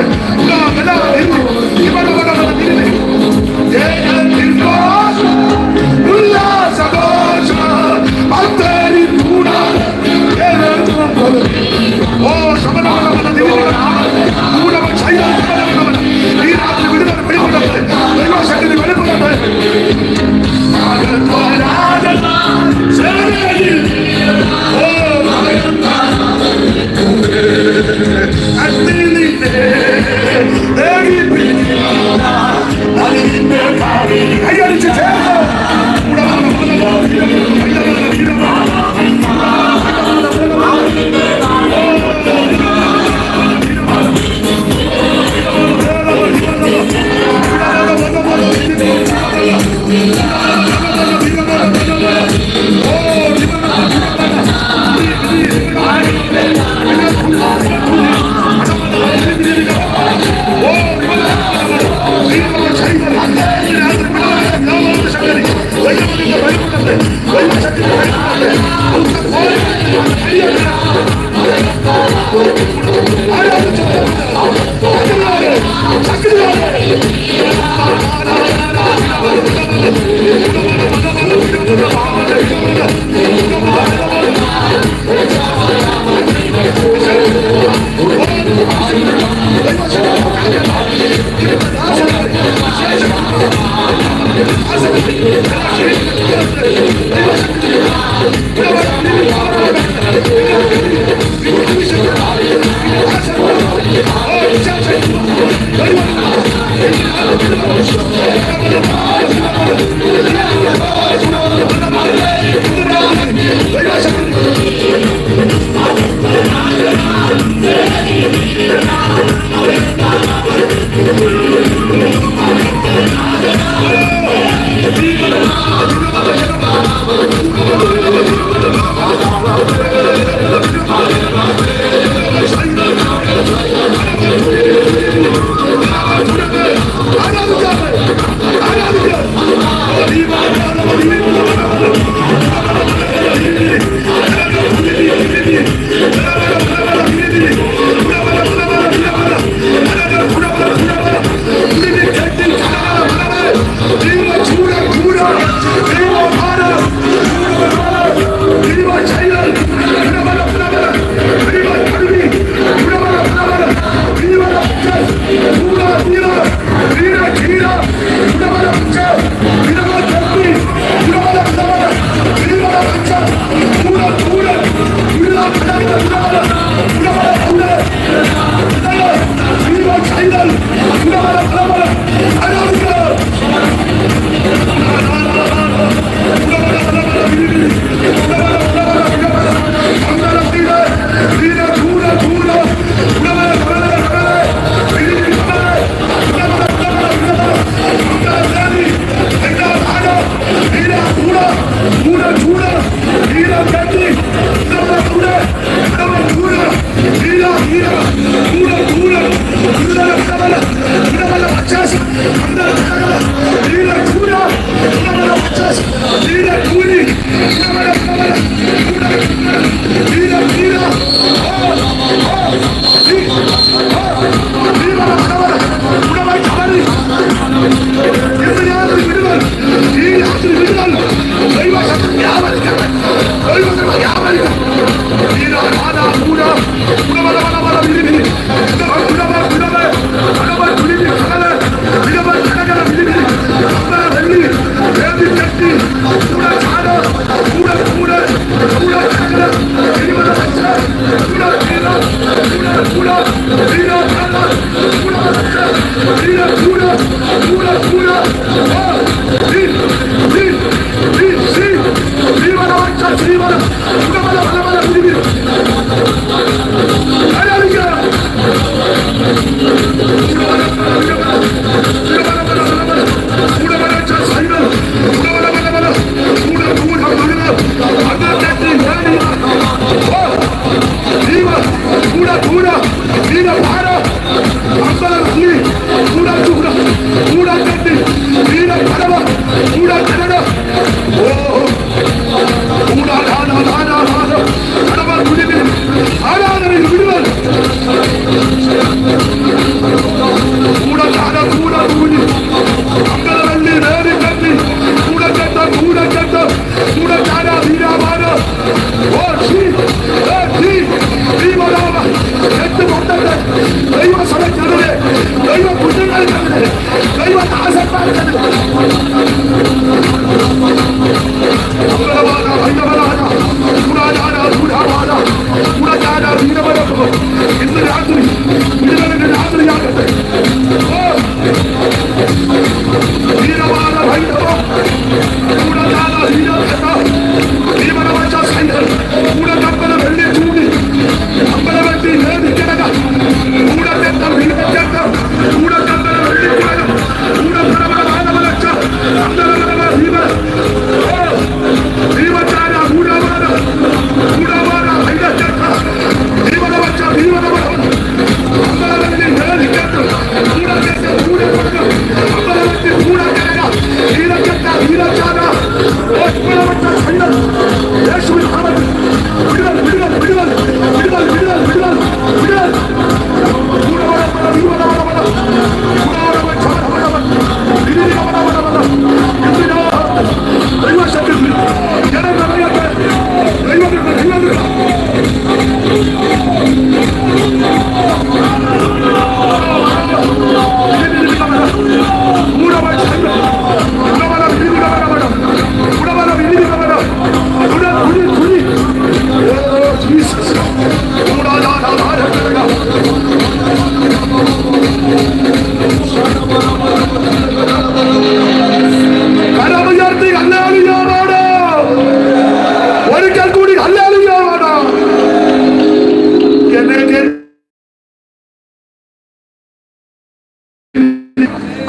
Pura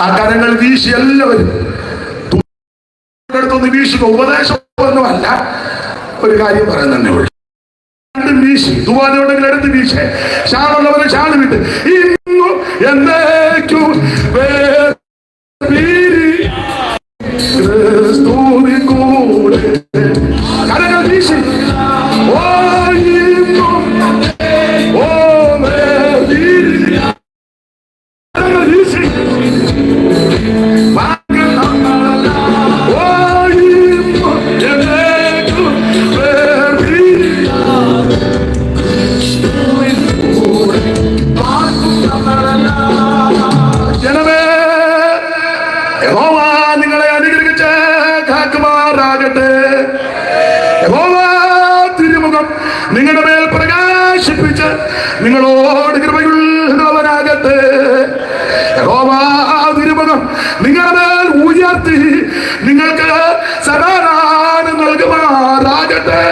ആ കരങ്ങൾ വീശി എല്ലാവരും അടുത്തൊന്ന് വീശുക. ഉപദേശമൊന്നുമല്ല, ഒരു കാര്യം പറയാൻ തന്നെ ഉള്ളു. വീശി ദുവാനുണ്ടെങ്കിൽ എടുത്ത് വീശേ. ഷാളുള്ളവരെ ഷാള് വിട്ട് ഇന്നും എന്നേക്കും കൂടെ കരങ്ങൾ വീശി ഓ ഇന്നും ഓ കരങ്ങൾ വീശി ജനമേ, യഹോവ നിങ്ങളെ അനുഗ്രഹിച്ച് കാക്കുമാറാകട്ടെ. യഹോവ തിരുമുഖം നിങ്ങളുടെ മേൽ പ്രകാശിപ്പിച്ച് നിങ്ങളോട് കൃപയുള്ളവനാകട്ടെ. യഹോവ തിരുമുഖം നിങ്ങളുടെ മേൽ ഉയർത്തി നിങ്ങൾക്ക് സമാധാനം നൽകുമാറാകട്ടെ.